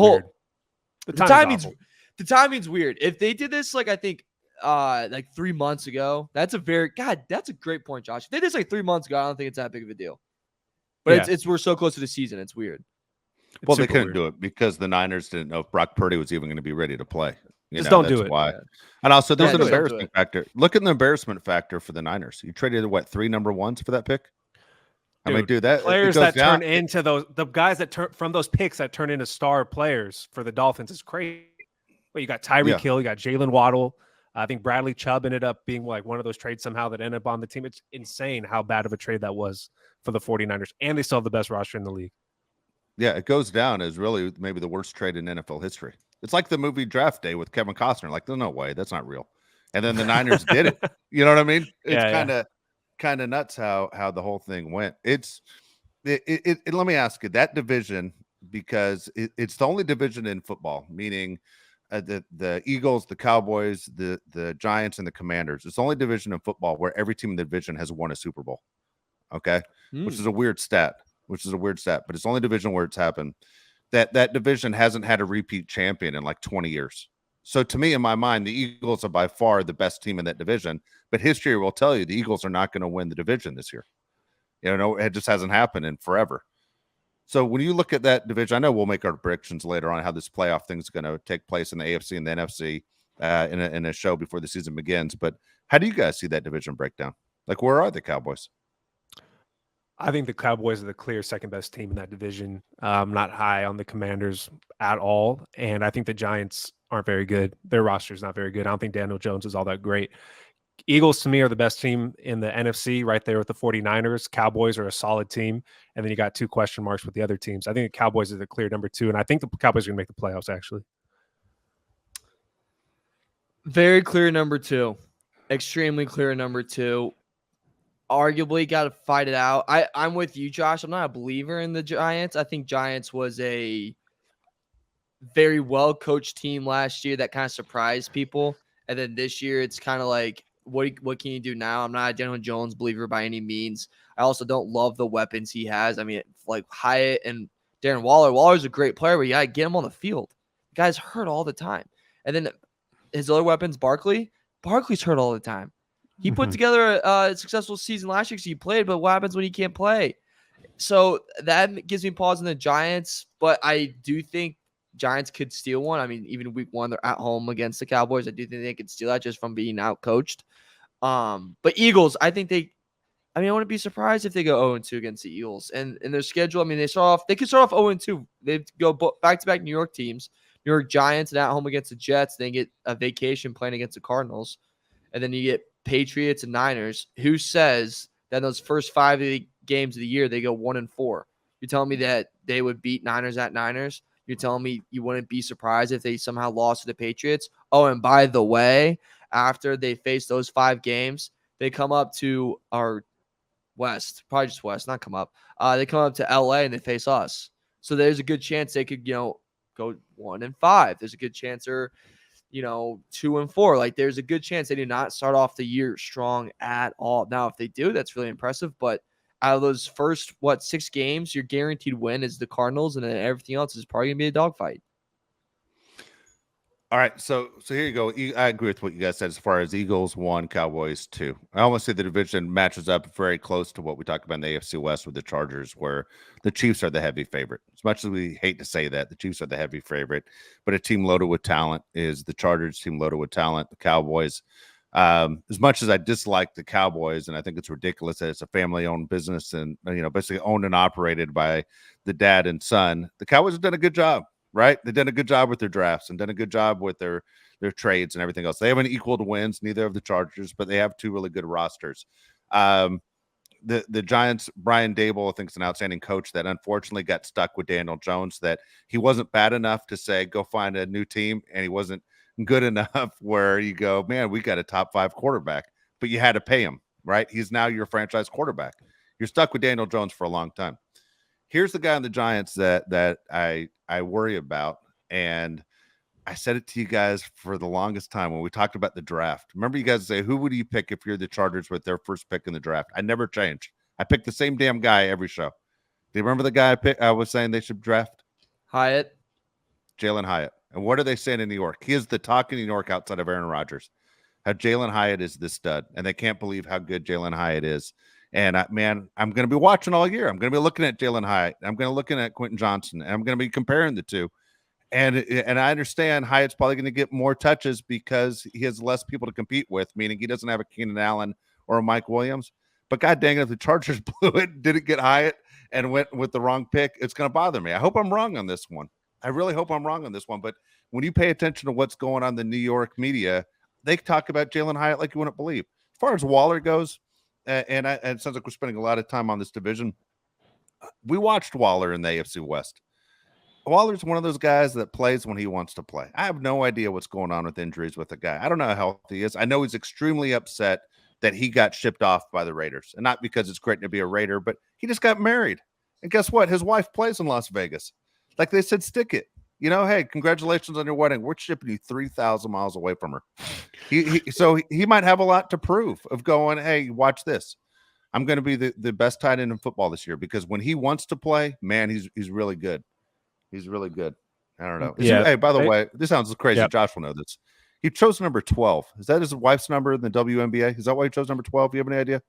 [SPEAKER 2] weird.
[SPEAKER 3] The timing's weird. If they did this, like, I think, like 3 months ago, that's a great point, Josh. If they did this like 3 months ago, I don't think it's that big of a deal. But
[SPEAKER 2] Yeah.
[SPEAKER 3] we're so close to the season. It's weird.
[SPEAKER 1] Well, they couldn't do it because the Niners didn't know if Brock Purdy was even going to be ready to play.
[SPEAKER 2] Don't do it.
[SPEAKER 1] Why. Yeah. And also, there's an
[SPEAKER 3] don't
[SPEAKER 1] embarrassment factor. Look at the embarrassment factor for the Niners. You traded, 3 number ones for that pick?
[SPEAKER 2] Dude,
[SPEAKER 1] I mean, dude, that
[SPEAKER 2] players that turn into the guys that turn from those picks that turn into star players for the Dolphins is crazy. Well, you got Tyreek Hill, you got Jalen Waddle. I think Bradley Chubb ended up being like one of those trades somehow that ended up on the team. It's insane how bad of a trade that was for the 49ers, and they still have the best roster in the league.
[SPEAKER 1] Yeah, it goes down as really maybe the worst trade in NFL history. It's like the movie Draft Day with Kevin Costner. Like, there's no way, that's not real. And then the Niners did it. You know what I mean? It's kind of nuts how the whole thing went. Let me ask you, that division, because it's the only division in football, meaning the Eagles, the Cowboys, the Giants, and the Commanders. It's the only division in football where every team in the division has won a Super Bowl. Okay, which is a weird stat. But it's the only division where it's happened. That division hasn't had a repeat champion in like 20 years. So to me, in my mind, the Eagles are by far the best team in that division. But history will tell you the Eagles are not going to win the division this year. You know, it just hasn't happened in forever. So when you look at that division, I know we'll make our predictions later on how this playoff thing is going to take place in the AFC and the NFC in a show before the season begins. But how do you guys see that division breakdown? Like, where are the Cowboys?
[SPEAKER 2] I think the Cowboys are the clear second best team in that division. Not high on the Commanders at all. And I think the Giants aren't very good. Their roster is not very good. I don't think Daniel Jones is all that great. Eagles, to me, are the best team in the NFC, right there with the 49ers. Cowboys are a solid team. And then you got 2 question marks with the other teams. I think the Cowboys are the clear number 2. And I think the Cowboys are going to make the playoffs, actually.
[SPEAKER 3] Very clear number 2. Extremely clear number 2. Arguably got to fight it out. I'm with you, Josh. I'm not a believer in the Giants. I think Giants was a very well-coached team last year that kind of surprised people. And then this year, it's kind of like, what can you do now? I'm not a Daniel Jones believer by any means. I also don't love the weapons he has. I mean, like Hyatt and Darren Waller. Waller's a great player, but you got to get him on the field. The guy's hurt all the time. And then his other weapons, Barkley's hurt all the time. He put together a successful season last year because he played, but what happens when he can't play? So that gives me pause in the Giants, but I do think Giants could steal one. I mean, even week 1, they're at home against the Cowboys. I do think they could steal that just from being out-coached. But Eagles, I wouldn't be surprised if they go 0-2 against the Eagles. And in their schedule, I mean, they could start off 0-2. They go back-to-back New York teams. New York Giants and at home against the Jets. Then you get a vacation playing against the Cardinals. And then you get Patriots and Niners. Who says that in those first 5 games of the year, they go 1-4? You're telling me that they would beat Niners at Niners? You're telling me you wouldn't be surprised if they somehow lost to the Patriots? Oh, and by the way, after they face those 5 games, they come up to our West, probably just West, not come up. They come up to LA and they face us. So there's a good chance they could, go 1-5. There's a good chance they're, 2-4. Like, there's a good chance they do not start off the year strong at all. Now, if they do, that's really impressive. But out of those first 6 games, your guaranteed win is the Cardinals, and then everything else is probably gonna be a dogfight.
[SPEAKER 1] All right, so here you go. I agree with what you guys said as far as Eagles 1, Cowboys 2. I almost say the division matches up very close to what we talked about in the AFC West with the Chargers, where the Chiefs are the heavy favorite. As much as we hate to say that, the Chiefs are the heavy favorite, but a team loaded with talent is the Chargers, team loaded with talent, the Cowboys. As much as I dislike the Cowboys, and I think it's ridiculous that it's a family-owned business and, basically owned and operated by the dad and son, the Cowboys have done a good job. Right? They've done a good job with their drafts and done a good job with their trades and everything else. They haven't equaled wins, neither of the Chargers, but they have 2 really good rosters. The Giants, Brian Dable, I think, is an outstanding coach that unfortunately got stuck with Daniel Jones, that he wasn't bad enough to say, go find a new team, and he wasn't good enough where you go, man, we got a top 5 quarterback, but you had to pay him, right? He's now your franchise quarterback. You're stuck with Daniel Jones for a long time. Here's the guy on the Giants that I worry about, and I said it to you guys for the longest time when we talked about the draft. Remember, you guys say, who would you pick if you're the Chargers with their first pick in the draft? I never change. I pick the same damn guy every show. Do you remember the guy I was saying they should draft?
[SPEAKER 3] Hyatt.
[SPEAKER 1] Jalen Hyatt. And what are they saying in New York? He is the talk in New York outside of Aaron Rodgers. How Jalen Hyatt is the stud, and they can't believe how good Jalen Hyatt is. And I'm going to be watching all year. I'm going to be looking at Jalen Hyatt. I'm going to be looking at Quentin Johnson. And I'm going to be comparing the two. And I understand Hyatt's probably going to get more touches because he has less people to compete with, meaning he doesn't have a Keenan Allen or a Mike Williams. But God dang it, if the Chargers blew it, didn't get Hyatt, and went with the wrong pick, it's going to bother me. I hope I'm wrong on this one. I really hope I'm wrong on this one. But when you pay attention to what's going on in the New York media, they talk about Jalen Hyatt like you wouldn't believe. As far as Waller goes, and it sounds like we're spending a lot of time on this division. We watched Waller in the AFC West. Waller's one of those guys that plays when he wants to play. I have no idea what's going on with injuries with the guy. I don't know how healthy he is. I know he's extremely upset that he got shipped off by the Raiders. And not because it's great to be a Raider, but he just got married. And guess what? His wife plays in Las Vegas. Like they said, stick it. Hey, congratulations on your wedding. We're shipping you 3,000 miles away from her. So he might have a lot to prove of going, hey, watch this. I'm going to be the best tight end in football this year, because when he wants to play, man, he's really good. He's really good. I don't know. Hey, by the way, this sounds crazy. Yep. Josh will know this. He chose number 12. Is that his wife's number in the WNBA? Is that why he chose number 12? Do you have any idea?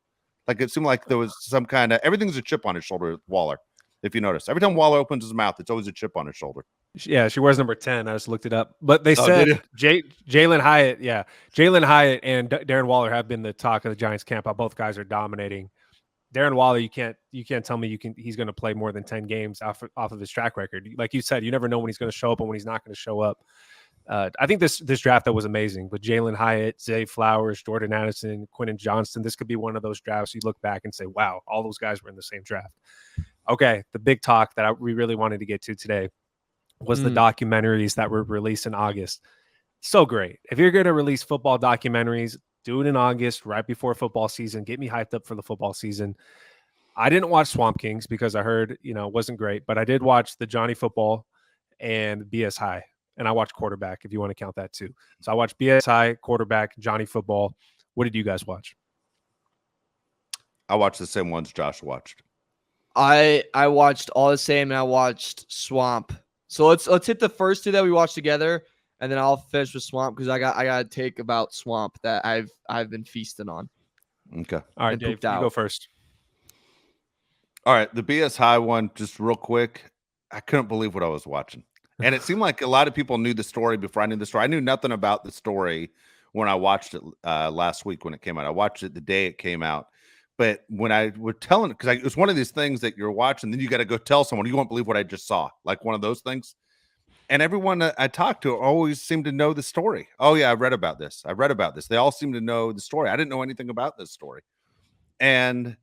[SPEAKER 1] Like, it seemed like there was some kind of, everything's a chip on his shoulder with Waller. If you notice, every time Waller opens his mouth, it's always a chip on his shoulder.
[SPEAKER 2] Yeah, she wears number 10. I just looked it up. But they said Jalen Hyatt, Jalen Hyatt and Darren Waller have been the talk of the Giants camp. How both guys are dominating. Darren Waller, you can't tell me he's going to play more than 10 games off of his track record. Like you said, you never know when he's going to show up and when he's not going to show up. I think this draft that was amazing with Jalen Hyatt, Zay Flowers, Jordan Addison, Quentin Johnston. This could be one of those drafts you look back and say, wow, all those guys were in the same draft. Okay, the big talk that we really wanted to get to today was the documentaries that were released in August. So great. If you're going to release football documentaries, do it in August, right before football season. Get me hyped up for the football season. I didn't watch Swamp Kings because I heard, it wasn't great, but I did watch the Johnny Football and BS High. And I watched Quarterback, if you want to count that too. So I watched BS High, Quarterback, Johnny Football. What did you guys watch?
[SPEAKER 1] I watched the same ones Josh watched.
[SPEAKER 3] I watched all the same, and I watched Swamp. So let's hit the first two that we watched together, and then I'll finish with Swamp because I got a take about Swamp that I've been feasting on.
[SPEAKER 1] Okay.
[SPEAKER 2] All right, Dave, you go first.
[SPEAKER 1] All right, the BS High one, just real quick. I couldn't believe what I was watching. And it seemed like a lot of people knew the story before I knew the story. I knew nothing about the story when I watched it last week when it came out. I watched it the day it came out. But when I would tell it, because it was one of these things that you're watching, then you got to go tell someone, you won't believe what I just saw. Like one of those things. And everyone that I talked to always seemed to know the story. Oh yeah, I read about this. They all seem to know the story. I didn't know anything about this story. And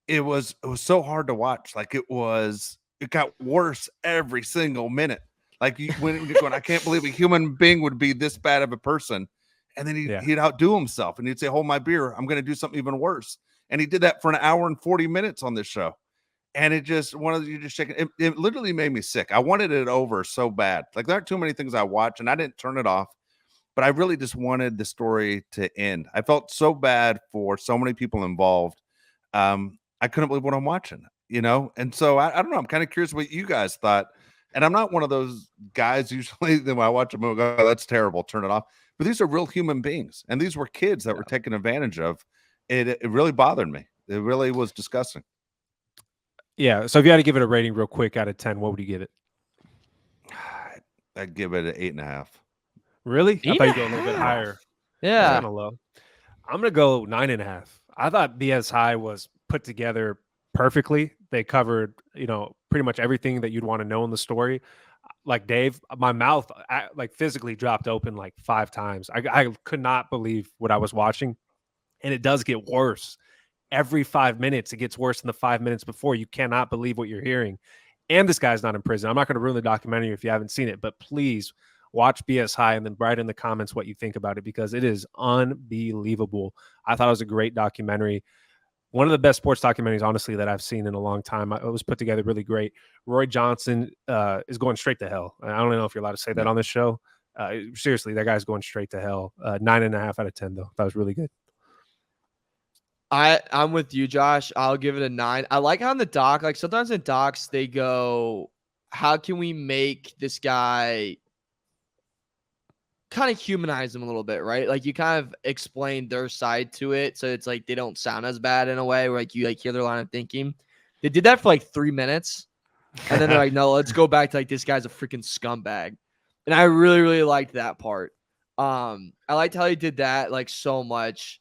[SPEAKER 1] it was so hard to watch. Like it got worse every single minute. Like when you're going, I can't believe a human being would be this bad of a person. And then he'd outdo himself and he'd say, hold my beer. I'm going to do something even worse. And he did that for an hour and 40 minutes on this show. And it just you just shaking. It literally made me sick. I wanted it over so bad. Like there aren't too many things I watch, and I didn't turn it off, but I really just wanted the story to end. I felt so bad for so many people involved. I couldn't believe what I'm watching, And so I don't know. I'm kind of curious what you guys thought. And I'm not one of those guys usually that when I watch a movie, go, oh, that's terrible, turn it off. But these are real human beings, and these were kids that were taken advantage of. It really bothered me. It really was disgusting.
[SPEAKER 2] Yeah. So if you had to give it a rating real quick out of 10, what would you give it?
[SPEAKER 1] I'd give it an 8.5.
[SPEAKER 2] Really? I thought you'd go a little bit higher.
[SPEAKER 3] Yeah.
[SPEAKER 2] Kind of low. I'm going to go 9.5. I thought BS High was put together perfectly. They covered, pretty much everything that you'd want to know in the story. Like Dave, my mouth like physically dropped open like 5 times. I could not believe what I was watching. And it does get worse. Every 5 minutes, it gets worse than the 5 minutes before. You cannot believe what you're hearing. And this guy's not in prison. I'm not going to ruin the documentary if you haven't seen it, but please watch BS High and then write in the comments what you think about it, because it is unbelievable. I thought it was a great documentary. One of the best sports documentaries, honestly, that I've seen in a long time. It was put together really great. Roy Johnson is going straight to hell. I don't know if you're allowed to say that on this show. Seriously, that guy's going straight to hell. 9.5 out of 10, though. That was really good.
[SPEAKER 3] I'm with you, Josh. I'll give it a 9. I like how in the doc, like sometimes in docs, they go, how can we make this guy kind of humanize him a little bit, right? Like you kind of explain their side to it. So it's like they don't sound as bad in a way where like you like hear their line of thinking. They did that for like 3 minutes. And then they're like, no, let's go back to like this guy's a freaking scumbag. And I really, really liked that part. I liked how he did that like so much.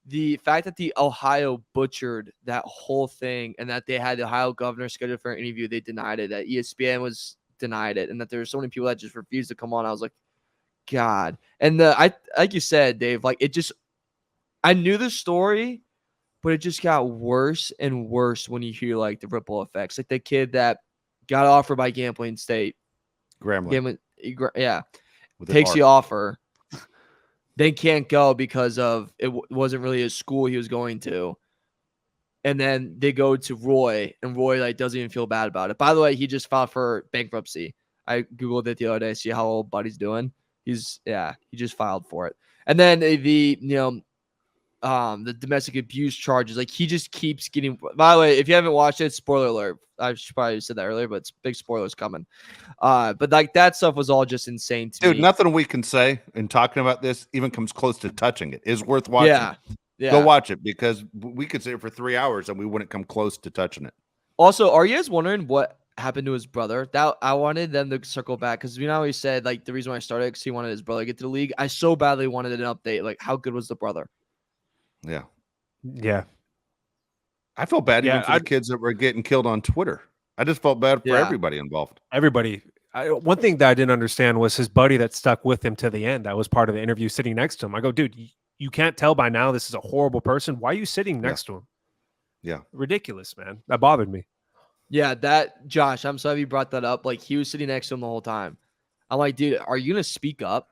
[SPEAKER 3] The fact that the Ohio butchered that whole thing and that they had the Ohio governor scheduled for an interview, they denied it, that ESPN was denied it, and that there were so many people that just refused to come on. I was like, God. And I like you said, Dave, like it just, I knew the story, but it just got worse and worse when you hear like the ripple effects. Like the kid that got offered by Gambling State.
[SPEAKER 1] Grambling.
[SPEAKER 3] Takes the offer. Then can't go because of it wasn't really a school he was going to. And then they go to Roy, and Roy like doesn't even feel bad about it. By the way, he just filed for bankruptcy. I Googled it the other day, see how old Buddy's doing. He just filed for it. And then the domestic abuse charges, like he just keeps getting. By the way, if you haven't watched it, spoiler alert. I should probably said that earlier, but it's big spoilers coming. But like that stuff was all just insane to me.
[SPEAKER 1] Dude, nothing we can say in talking about this even comes close to touching it. It's worth watching.
[SPEAKER 3] Yeah.
[SPEAKER 1] Go watch it, because we could sit here for 3 hours and we wouldn't come close to touching it.
[SPEAKER 3] Also, are you guys wondering what happened to his brother? That I wanted them to circle back, because always said like the reason why I started because he wanted his brother to get to the league. I so badly wanted an update. Like, how good was the brother?
[SPEAKER 2] Yeah.
[SPEAKER 1] I felt bad even for the kids that were getting killed on Twitter. I just felt bad for everybody involved.
[SPEAKER 2] Everybody. One thing that I didn't understand was his buddy that stuck with him to the end. That was part of the interview, sitting next to him. I go, dude, you can't tell by now this is a horrible person. Why are you sitting next to him?
[SPEAKER 1] Yeah.
[SPEAKER 2] Ridiculous, man. That bothered me.
[SPEAKER 3] Yeah, Josh, I'm sorry you brought that up. Like, he was sitting next to him the whole time. I'm like, dude, are you going to speak up?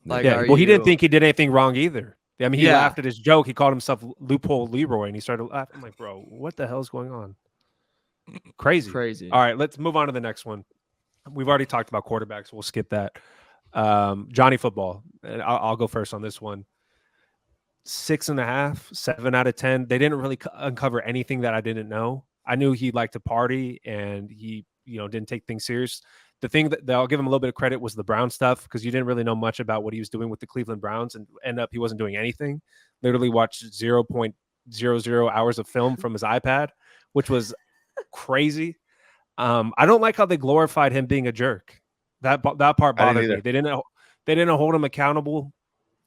[SPEAKER 2] Like, he didn't think he did anything wrong either. I mean, he laughed at his joke. He called himself Loophole Leroy, and he started laughing. I'm like, bro, what the hell is going on? Crazy. All right, let's move on to the next one. We've already talked about quarterbacks. We'll skip that. Johnny Football. I'll go first on this one. 6.5, 7 out of 10. They didn't really uncover anything that I didn't know. I knew he liked to party, and he, didn't take things serious. The thing that I'll give him a little bit of credit was the Brown stuff, because you didn't really know much about what he was doing with the Cleveland Browns, and end up he wasn't doing anything. Literally watched 0.00 hours of film from his iPad, which was crazy. I don't like how they glorified him being a jerk. That part bothered me. They didn't hold him accountable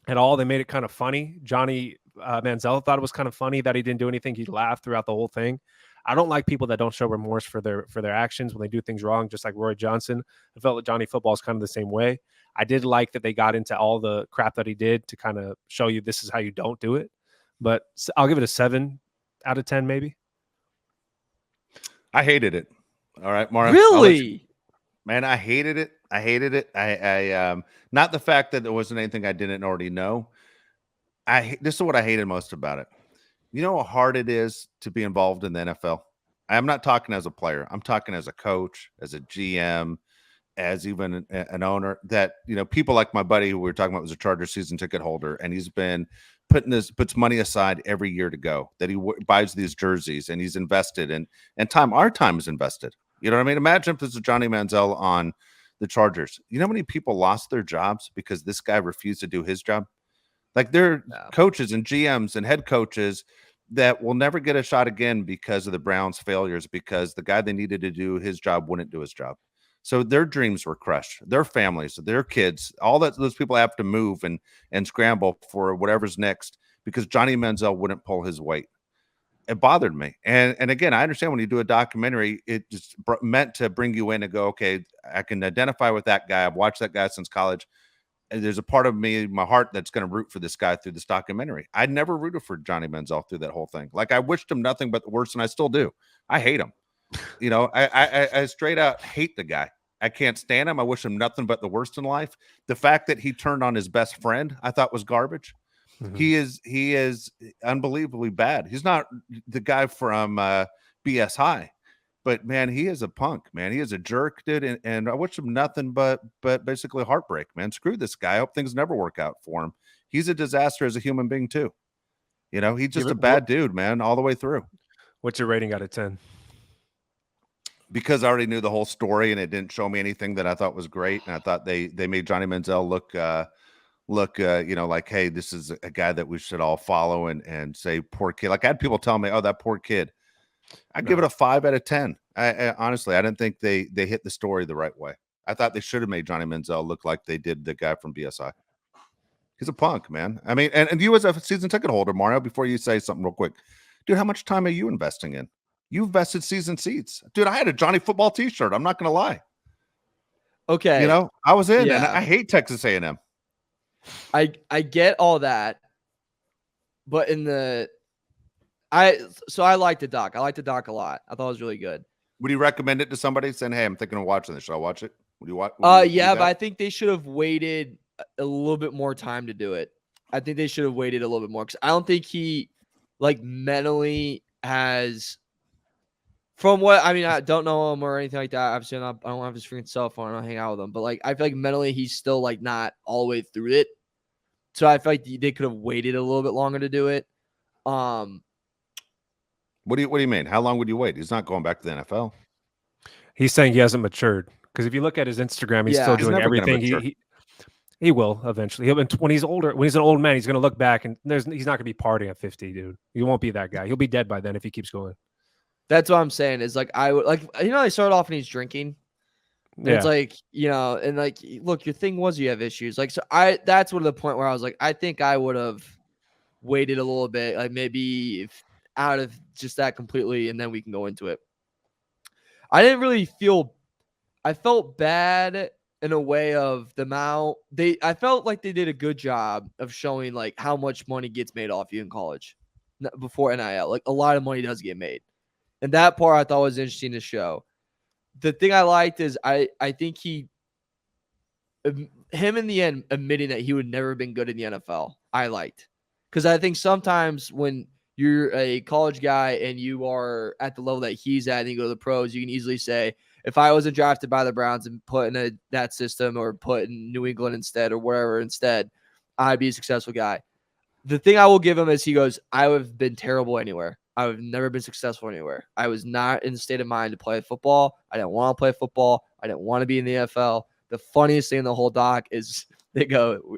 [SPEAKER 2] at all. They made it kind of funny. Johnny Manziel thought it was kind of funny that he didn't do anything. He laughed throughout the whole thing. I don't like people that don't show remorse for their actions when they do things wrong, just like Roy Johnson. I felt like Johnny Football is kind of the same way. I did like that they got into all the crap that he did to kind of show you this is how you don't do it. But I'll give it a 7 out of 10, maybe.
[SPEAKER 1] I hated it. All right, Mario.
[SPEAKER 3] Really?
[SPEAKER 1] Man, I hated it. I hated it. I not the fact that there wasn't anything I didn't already know. This is what I hated most about it. You know how hard it is to be involved in the NFL? I'm not talking as a player. I'm talking as a coach, as a GM, as even an owner, that, you know, people like my buddy who we were talking about was a Charger season ticket holder, and he's been puts money aside every year to go, that he buys these jerseys, and he's invested in, and time, our time is invested. You know what I mean? Imagine if this is Johnny Manziel on the Chargers. You know how many people lost their jobs because this guy refused to do his job? Like, there are coaches and GMs and head coaches that will never get a shot again because of the Browns' failures, because the guy they needed to do his job wouldn't do his job. So their dreams were crushed, their families, their kids, all that those people have to move and scramble for whatever's next because Johnny Manziel wouldn't pull his weight. It bothered me. And again, I understand when you do a documentary, it just meant to bring you in and go, okay, I can identify with that guy. I've watched that guy since college. And there's a part of me, my heart, that's going to root for this guy through this documentary. I never rooted for Johnny Manziel through that whole thing. Like, I wished him nothing but the worst, and I still do. I hate him. You know, I straight out hate the guy. I can't stand him. I wish him nothing but the worst in life. The fact that he turned on his best friend, I thought was garbage. Mm-hmm. He is unbelievably bad. He's not the guy from BS High, but man, he is a punk, man. He is a jerk, dude. And I wish him nothing but basically heartbreak, man. Screw this guy. I hope things never work out for him. He's a disaster as a human being too. You know, he's just a bad dude, man, all the way through.
[SPEAKER 2] What's your rating out of 10?
[SPEAKER 1] Because I already knew the whole story and it didn't show me anything that I thought was great. And I thought they made Johnny Manziel look, you know, like, hey, this is a guy that we should all follow and say, poor kid. Like, I had people tell me, oh, that poor kid. I'd give it a 5 out of 10. I honestly, I didn't think they hit the story the right way. I thought they should have made Johnny Manziel look like they did the guy from BSI. He's a punk, man. I mean, and you as a season ticket holder, Mario, before you say something real quick, dude, how much time are you investing in? You've vested season seats. Dude, I had a Johnny Football t-shirt. I'm not going to lie.
[SPEAKER 3] Okay.
[SPEAKER 1] You know, I was in, and I hate Texas A&M.
[SPEAKER 3] I get all that, but I like the doc. I like the doc a lot. I thought it was really good.
[SPEAKER 1] Would you recommend it to somebody saying, hey, I'm thinking of watching this? Should I watch it? Would you watch?
[SPEAKER 3] Yeah, but I think they should have waited a little bit more time to do it. I think they should have waited a little bit more because I don't think he, like, mentally has. From what I mean, I don't know him or anything like that. Obviously, I don't have his freaking cell phone. I don't hang out with him, but like, I feel like mentally he's still like not all the way through it. So I feel like they could have waited a little bit longer to do it.
[SPEAKER 1] What do you mean? How long would you wait? He's not going back to the NFL.
[SPEAKER 2] He's saying he hasn't matured because if you look at his Instagram, he's still doing everything. He will eventually. When he's older, when he's an old man, he's going to look back and he's not going to be partying at 50, dude. He won't be that guy. He'll be dead by then if he keeps going. That's
[SPEAKER 3] what I'm saying is like, I would like, you know, they started off and he's drinking. Yeah. It's like, you know, and like, look, your thing was you have issues. Like, so that's what the point where I was like, I think I would have waited a little bit, like maybe out of just that completely. And then we can go into it. I didn't really I felt bad in a way of the amount I felt like they did a good job of showing like how much money gets made off you in college before NIL. Like a lot of money does get made. And that part I thought was interesting to show. The thing I liked is I think him in the end admitting that he would never have been good in the NFL, I liked. Because I think sometimes when you're a college guy and you are at the level that he's at and you go to the pros, you can easily say, if I wasn't drafted by the Browns and put in that system or put in New England instead or wherever instead, I'd be a successful guy. The thing I will give him is he goes, I would have been terrible anywhere. I would have never been successful anywhere. I was not in the state of mind to play football. I didn't want to play football. I didn't want to be in the NFL. The funniest thing in the whole doc is they go,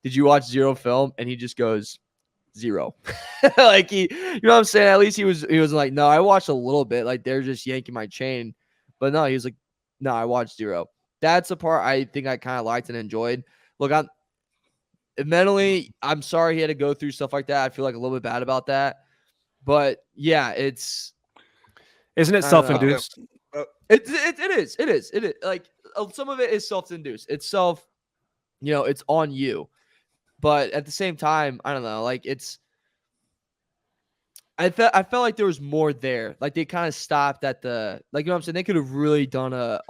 [SPEAKER 3] did you watch zero film? And he just goes, 0. Like you know what I'm saying? At least he was like, no, I watched a little bit. Like they're just yanking my chain. But no, he was like, no, I watched 0. That's the part I think I kind of liked and enjoyed. Look, mentally, I'm sorry he had to go through stuff like that. I feel like a little bit bad about that. But yeah,
[SPEAKER 2] Isn't it
[SPEAKER 3] I don't know.
[SPEAKER 2] self-induced?
[SPEAKER 3] It is. Like some of it is self-induced. It's it's on you. But at the same time, I don't know. Like I felt like there was more there. Like they kind of stopped at you know what I'm saying? They could have really done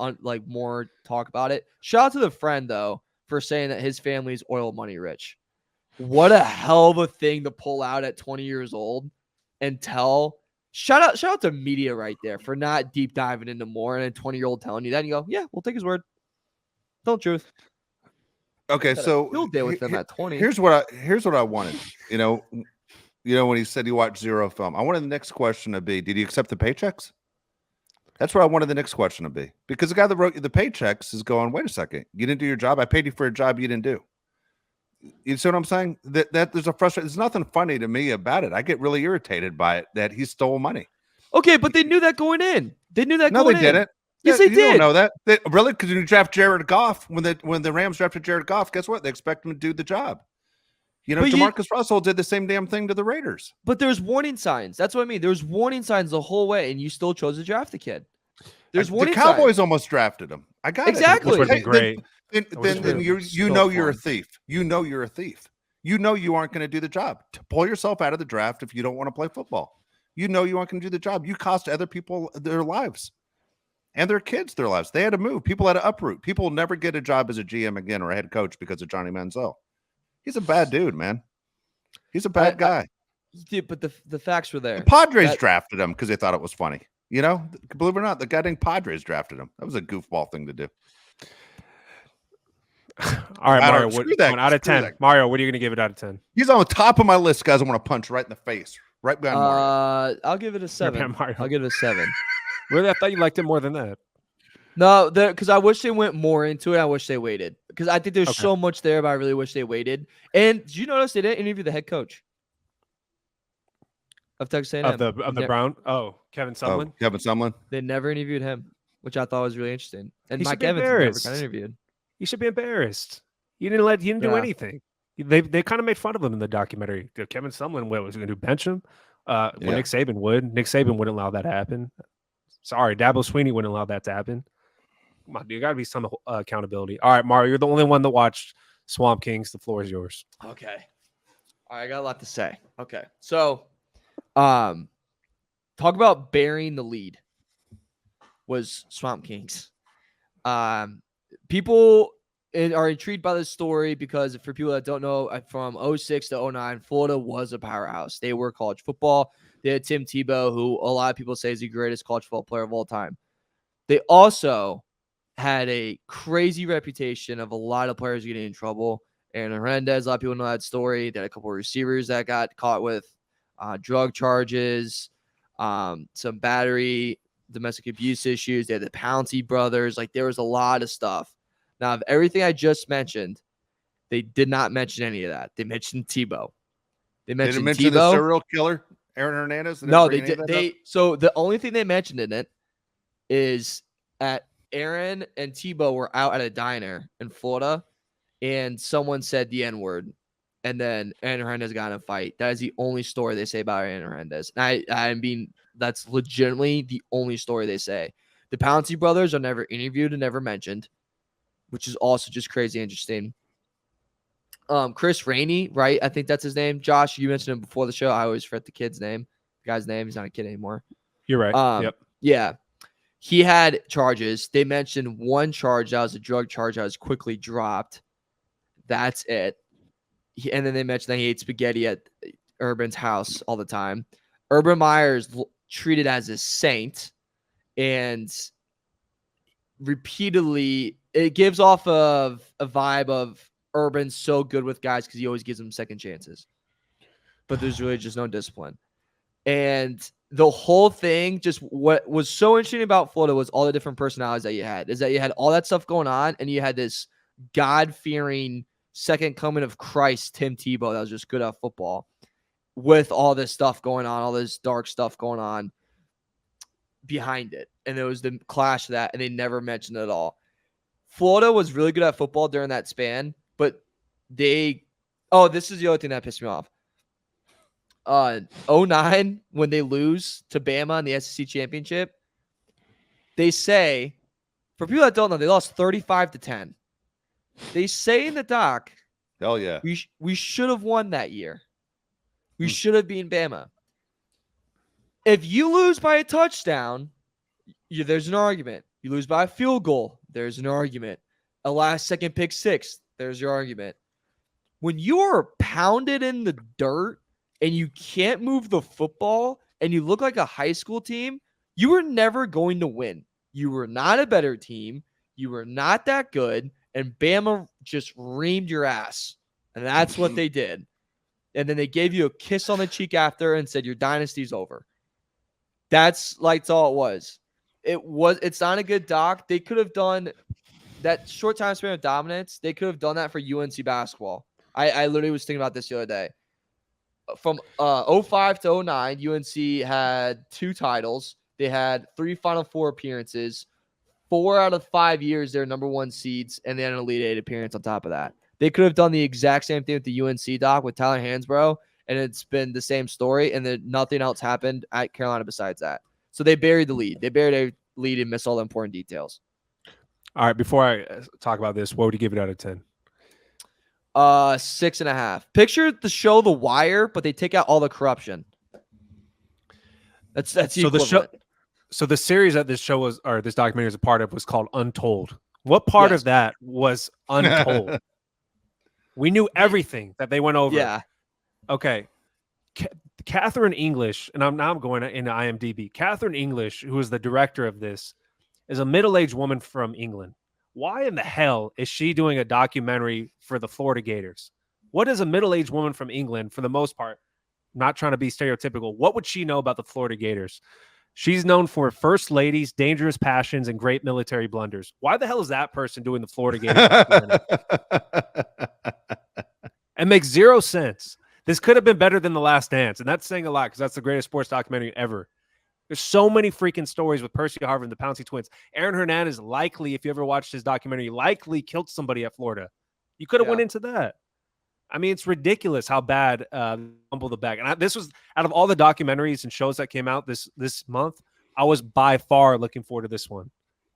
[SPEAKER 3] more talk about it. Shout out to the friend though for saying that his family's oil money rich. What a hell of a thing to pull out at 20 years old and tell. Shout out to media right there for not deep diving into more and a 20-year-old telling you that and you go, yeah, we'll take his word. Tell the truth.
[SPEAKER 1] Okay, so
[SPEAKER 3] field day with them at 20.
[SPEAKER 1] Here's what I wanted. You know, when he said he watched zero film, I wanted the next question to be, did he accept the paychecks? That's what I wanted the next question to be. Because the guy that wrote you the paychecks is going, wait a second, you didn't do your job. I paid you for a job you didn't do. You see what I'm saying? That there's a frustration. There's nothing funny to me about it. I get really irritated by it that he stole money.
[SPEAKER 3] Okay, but they knew that going in. They knew that
[SPEAKER 1] No,
[SPEAKER 3] going
[SPEAKER 1] they
[SPEAKER 3] in.
[SPEAKER 1] didn't.
[SPEAKER 3] Yes, they
[SPEAKER 1] You don't
[SPEAKER 3] did.
[SPEAKER 1] know that. Really? Because when you draft Jared Goff, when the Rams drafted Jared Goff, guess what? They expect him to do the job. You know, Jamarcus Russell did the same damn thing to the Raiders.
[SPEAKER 3] But there's warning signs. That's what I mean. There's warning signs the whole way, and you still chose to draft the kid. There's warning signs.
[SPEAKER 1] The Cowboys almost drafted him. I got
[SPEAKER 3] exactly.
[SPEAKER 1] it.
[SPEAKER 2] Which would have been great.
[SPEAKER 1] Then you know you're a thief. You know you're a thief. You know you aren't going to do the job. To pull yourself out of the draft if you don't want to play football. You know you aren't going to do the job. You cost other people their lives and their kids their lives. They had to move. People had to uproot. People will never get a job as a GM again or a head coach because of Johnny Manziel. He's a bad dude, man. He's a bad guy.
[SPEAKER 3] But the facts were there.
[SPEAKER 1] The Padres drafted him because they thought it was funny. You know, believe it or not, the guy named Padres drafted him. That was a goofball thing to do.
[SPEAKER 2] All right, Mario, out of 10. Mario, what are you going to give it out of 10?
[SPEAKER 1] He's on the top of my list, guys. I want to punch right in the face. Right behind Mario.
[SPEAKER 3] I'll give it a 7. I'll give it a 7.
[SPEAKER 2] Really? I thought you liked it more than that.
[SPEAKER 3] No, because I wish they went more into it. I wish they waited. Because I think there's so much there, but I really wish they waited. And did you notice they didn't interview the head coach of Texas A&M?
[SPEAKER 2] Of the Brown? Oh, Kevin Sumlin?
[SPEAKER 1] Oh, Kevin Sumlin?
[SPEAKER 3] They never interviewed him, which I thought was really interesting. And Mike
[SPEAKER 2] Evans
[SPEAKER 3] never got interviewed.
[SPEAKER 2] He should be embarrassed. He didn't do anything. They kind of made fun of him in the documentary. Kevin Sumlin was going to bench him. Nick Saban would. Nick Saban wouldn't allow that to happen. Sorry, Dabo Sweeney wouldn't allow that to happen. Come on, dude, got to be some accountability. All right, Mario, you're the only one that watched Swamp Kings. The floor is yours.
[SPEAKER 3] Okay. All right, I got a lot to say. Okay, so, talk about burying the lead was Swamp Kings. People are intrigued by this story because for people that don't know, from 06 to 09, Florida was a powerhouse. They were college football. They had Tim Tebow, who a lot of people say is the greatest college football player of all time. They also had a crazy reputation of a lot of players getting in trouble. Aaron Hernandez, a lot of people know that story. They had a couple of receivers that got caught with drug charges, some battery, domestic abuse issues. They had the Pouncey brothers. Like, there was a lot of stuff. Now, of everything I just mentioned, they did not mention any of that. They mentioned Tebow. They mentioned
[SPEAKER 1] Tebow. The serial killer, Aaron Hernandez?
[SPEAKER 3] No, they did. So the only thing they mentioned in it is Aaron and Tebow were out at a diner in Florida, and someone said the N-word, and then Aaron Hernandez got in a fight. That is the only story they say about Aaron Hernandez. And I mean, that's legitimately the only story they say. The Pouncey brothers are never interviewed and never mentioned, which is also just crazy interesting. Chris Rainey, right? I think that's his name. Josh, you mentioned him before the show. I always forget the kid's name. The guy's name. He's not a kid anymore.
[SPEAKER 2] You're right. Yep.
[SPEAKER 3] Yeah. He had charges. They mentioned one charge that was a drug charge that was quickly dropped. That's it. And then they mentioned that he ate spaghetti at Urban's house all the time. Urban Meyer's treated as a saint, and repeatedly it gives off of a vibe of Urban's so good with guys because he always gives them second chances. But there's really just no discipline. And the whole thing, just what was so interesting about Florida was all the different personalities that you had. Is that you had all that stuff going on, and you had this God-fearing second coming of Christ, Tim Tebow, that was just good at football, with all this stuff going on, all this dark stuff going on behind it. And there was the clash of that, and they never mentioned it at all. Florida was really good at football during that span, but this is the other thing that pissed me off. 09 when they lose to Bama in the SEC championship, they say, for people that don't know, they lost 35-10. They say in the doc,
[SPEAKER 1] Hell yeah.
[SPEAKER 3] we should have won that year. We should have beaten Bama. If you lose by a touchdown, there's an argument. You lose by a field goal, there's an argument. A last-second pick six, there's your argument. When you are pounded in the dirt and you can't move the football and you look like a high school team, you were never going to win. You were not a better team. You were not that good. And Bama just reamed your ass. And that's what they did. And then they gave you a kiss on the cheek after and said, your dynasty's over. That's all it was. It's not a good doc. They could have done that short time span of dominance. They could have done that for UNC basketball. I literally was thinking about this the other day. From 05 to 09, UNC had 2 titles. They had 3 Final Four appearances. 4 out of 5 years, they're number 1 seeds, and they had an Elite 8 appearance on top of that. They could have done the exact same thing with the UNC doc with Tyler Hansbrough, and it's been the same story, and then nothing else happened at Carolina besides that. So they buried the lead. They buried a lead and missed all the important details.
[SPEAKER 2] All right, before I talk about this, what would you give it out of 10?
[SPEAKER 3] 6.5. Picture the show The Wire, but they take out all the corruption. That's
[SPEAKER 2] so the show. So the series that this show was, or this documentary is a part of, was called Untold. What part of that was untold? We knew everything that they went over.
[SPEAKER 3] Yeah.
[SPEAKER 2] Okay. Catherine English, and I'm going into IMDb. Catherine English, who is the director of this, is a middle-aged woman from England. Why in the hell is she doing a documentary for the Florida Gators? What is a middle-aged woman from England, for the most part, not trying to be stereotypical, what would she know about the Florida Gators? She's known for first ladies, dangerous passions, and great military blunders. Why the hell is that person doing the Florida Gators documentary? It makes 0 sense. This could have been better than The Last Dance, and that's saying a lot because that's the greatest sports documentary ever. There's so many freaking stories with Percy Harvin, the Pouncey twins. Aaron Hernandez likely, if you ever watched his documentary, likely killed somebody at Florida. You could have went into that. I mean, it's ridiculous how bad fumble the bag. And this was, out of all the documentaries and shows that came out this month, I was by far looking forward to this one.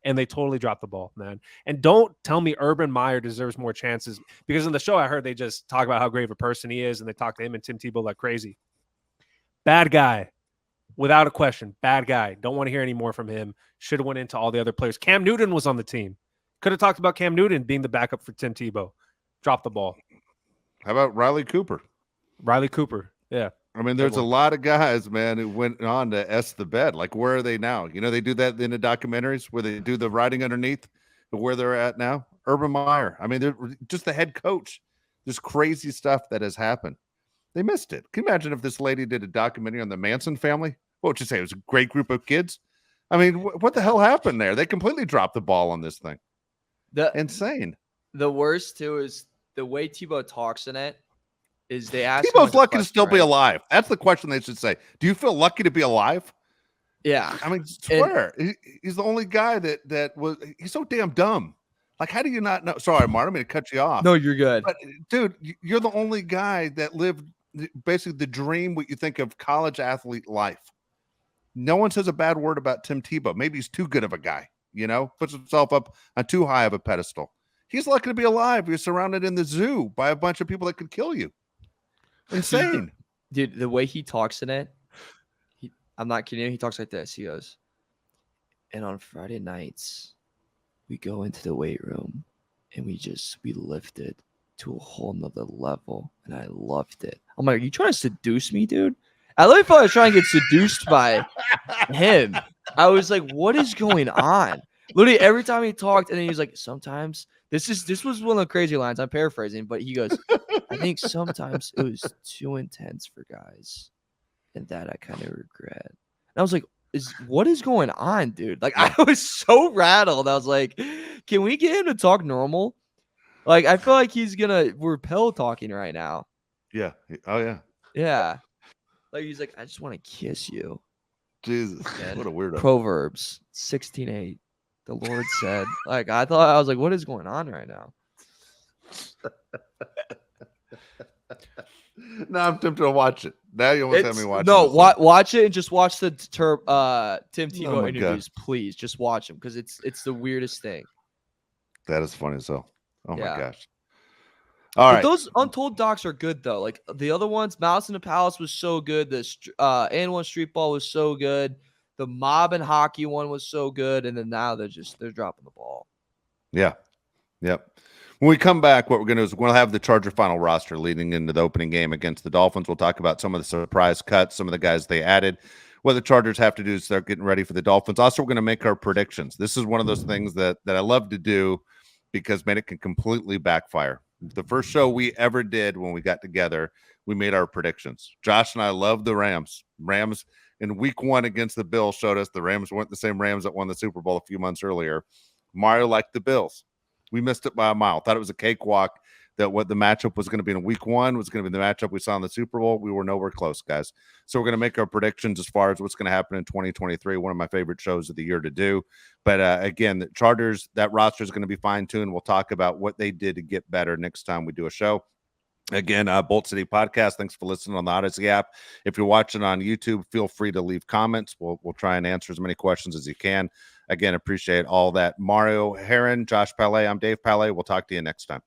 [SPEAKER 2] And they totally dropped the ball, man. And don't tell me Urban Meyer deserves more chances, because in the show I heard they just talk about how great of a person he is, and they talk to him and Tim Tebow like crazy. Bad guy. Without a question, bad guy. Don't want to hear any more from him. Should have went into all the other players. Cam Newton was on the team. Could have talked about Cam Newton being the backup for Tim Tebow. Dropped the ball.
[SPEAKER 1] How about Riley Cooper?
[SPEAKER 2] Riley Cooper, yeah.
[SPEAKER 1] I mean, there's a lot of guys, man, who went on to S the bed. Like, where are they now? You know, they do that in the documentaries where they do the writing underneath where they're at now. Urban Meyer. I mean, they're just the head coach. There's crazy stuff that has happened. They missed it. Can you imagine if this lady did a documentary on the Manson family? What would you say? It was a great group of kids. I mean, what the hell happened there? They completely dropped the ball on this thing. Insane.
[SPEAKER 3] The worst, too, is the way Tebow talks in it is they ask
[SPEAKER 1] Tebow's lucky to still be alive. That's the question they should say. Do you feel lucky to be alive?
[SPEAKER 3] Yeah.
[SPEAKER 1] I mean, swear. He's the only guy that was – he's so damn dumb. Like, how do you not know? Sorry, Martin, I'm going to cut you off.
[SPEAKER 3] No, you're good.
[SPEAKER 1] But, dude, you're the only guy that lived basically the dream, what you think of college athlete life. No one says a bad word about Tim Tebow. Maybe he's too good of a guy, you know, puts himself up on too high of a pedestal. He's lucky to be alive. You're surrounded in the zoo by a bunch of people that could kill you. Insane.
[SPEAKER 3] Dude, the way he talks in it, I'm not kidding you. He talks like this. He goes, and on Friday nights, we go into the weight room and we lift it to a whole nother level. And I loved it. I'm like, are you trying to seduce me, dude? I literally thought I was trying to get seduced by him. I was like, what is going on? Literally every time he talked, and then he was like, sometimes this was one of the crazy lines. I'm paraphrasing, but he goes, I think sometimes it was too intense for guys, and that I kind of regret. And I was like, what is going on, dude? Like, I was so rattled. I was like, can we get him to talk normal? Like, I feel like he's gonna repel talking right now.
[SPEAKER 1] Yeah. Oh yeah.
[SPEAKER 3] Yeah. Like, he's like, I just want to kiss you.
[SPEAKER 1] Jesus, what a weirdo.
[SPEAKER 3] Proverbs 16:8. The Lord said, like, I was like, what is going on right now?
[SPEAKER 1] No, I'm tempted to watch it. Now you almost have me watching.
[SPEAKER 3] No,
[SPEAKER 1] this one.
[SPEAKER 3] watch it and just watch the Tim Tebow
[SPEAKER 1] Oh my
[SPEAKER 3] interviews, please. Just watch them because it's the weirdest thing.
[SPEAKER 1] That is funny as hell. Oh my
[SPEAKER 3] Yeah.
[SPEAKER 1] gosh. All
[SPEAKER 3] But
[SPEAKER 1] right.
[SPEAKER 3] those untold docs are good though. Like the other ones, Mouse in the Palace was so good. The and one Street Ball was so good. The Mob and Hockey one was so good. And then now they're dropping the ball.
[SPEAKER 1] Yeah. Yep. When we come back, what we're going to do is we'll have the Charger final roster leading into the opening game against the Dolphins. We'll talk about some of the surprise cuts, some of the guys they added, what the Chargers have to do to start getting ready for the Dolphins. Also, we're going to make our predictions. This is one of those things that I love to do because, man, it can completely backfire. The first show we ever did when we got together, we made our predictions. Josh and I love the Rams. Rams in week 1 against the Bills showed us the Rams weren't the same Rams that won the Super Bowl a few months earlier. Mario liked the Bills. We missed it by a mile. Thought it was a cakewalk that what the matchup was going to be in week 1 was going to be the matchup we saw in the Super Bowl. We were nowhere close, guys. So we're going to make our predictions as far as what's going to happen in 2023. One of my favorite shows of the year to do. But again, the Chargers, that roster is going to be fine-tuned. We'll talk about what they did to get better next time we do a show. Again, Bolt City Podcast. Thanks for listening on the Odyssey app. If you're watching on YouTube, feel free to leave comments. We'll try and answer as many questions as you can. Again, appreciate all that. Mario Heron, Josh Palais, I'm Dave Palais. We'll talk to you next time.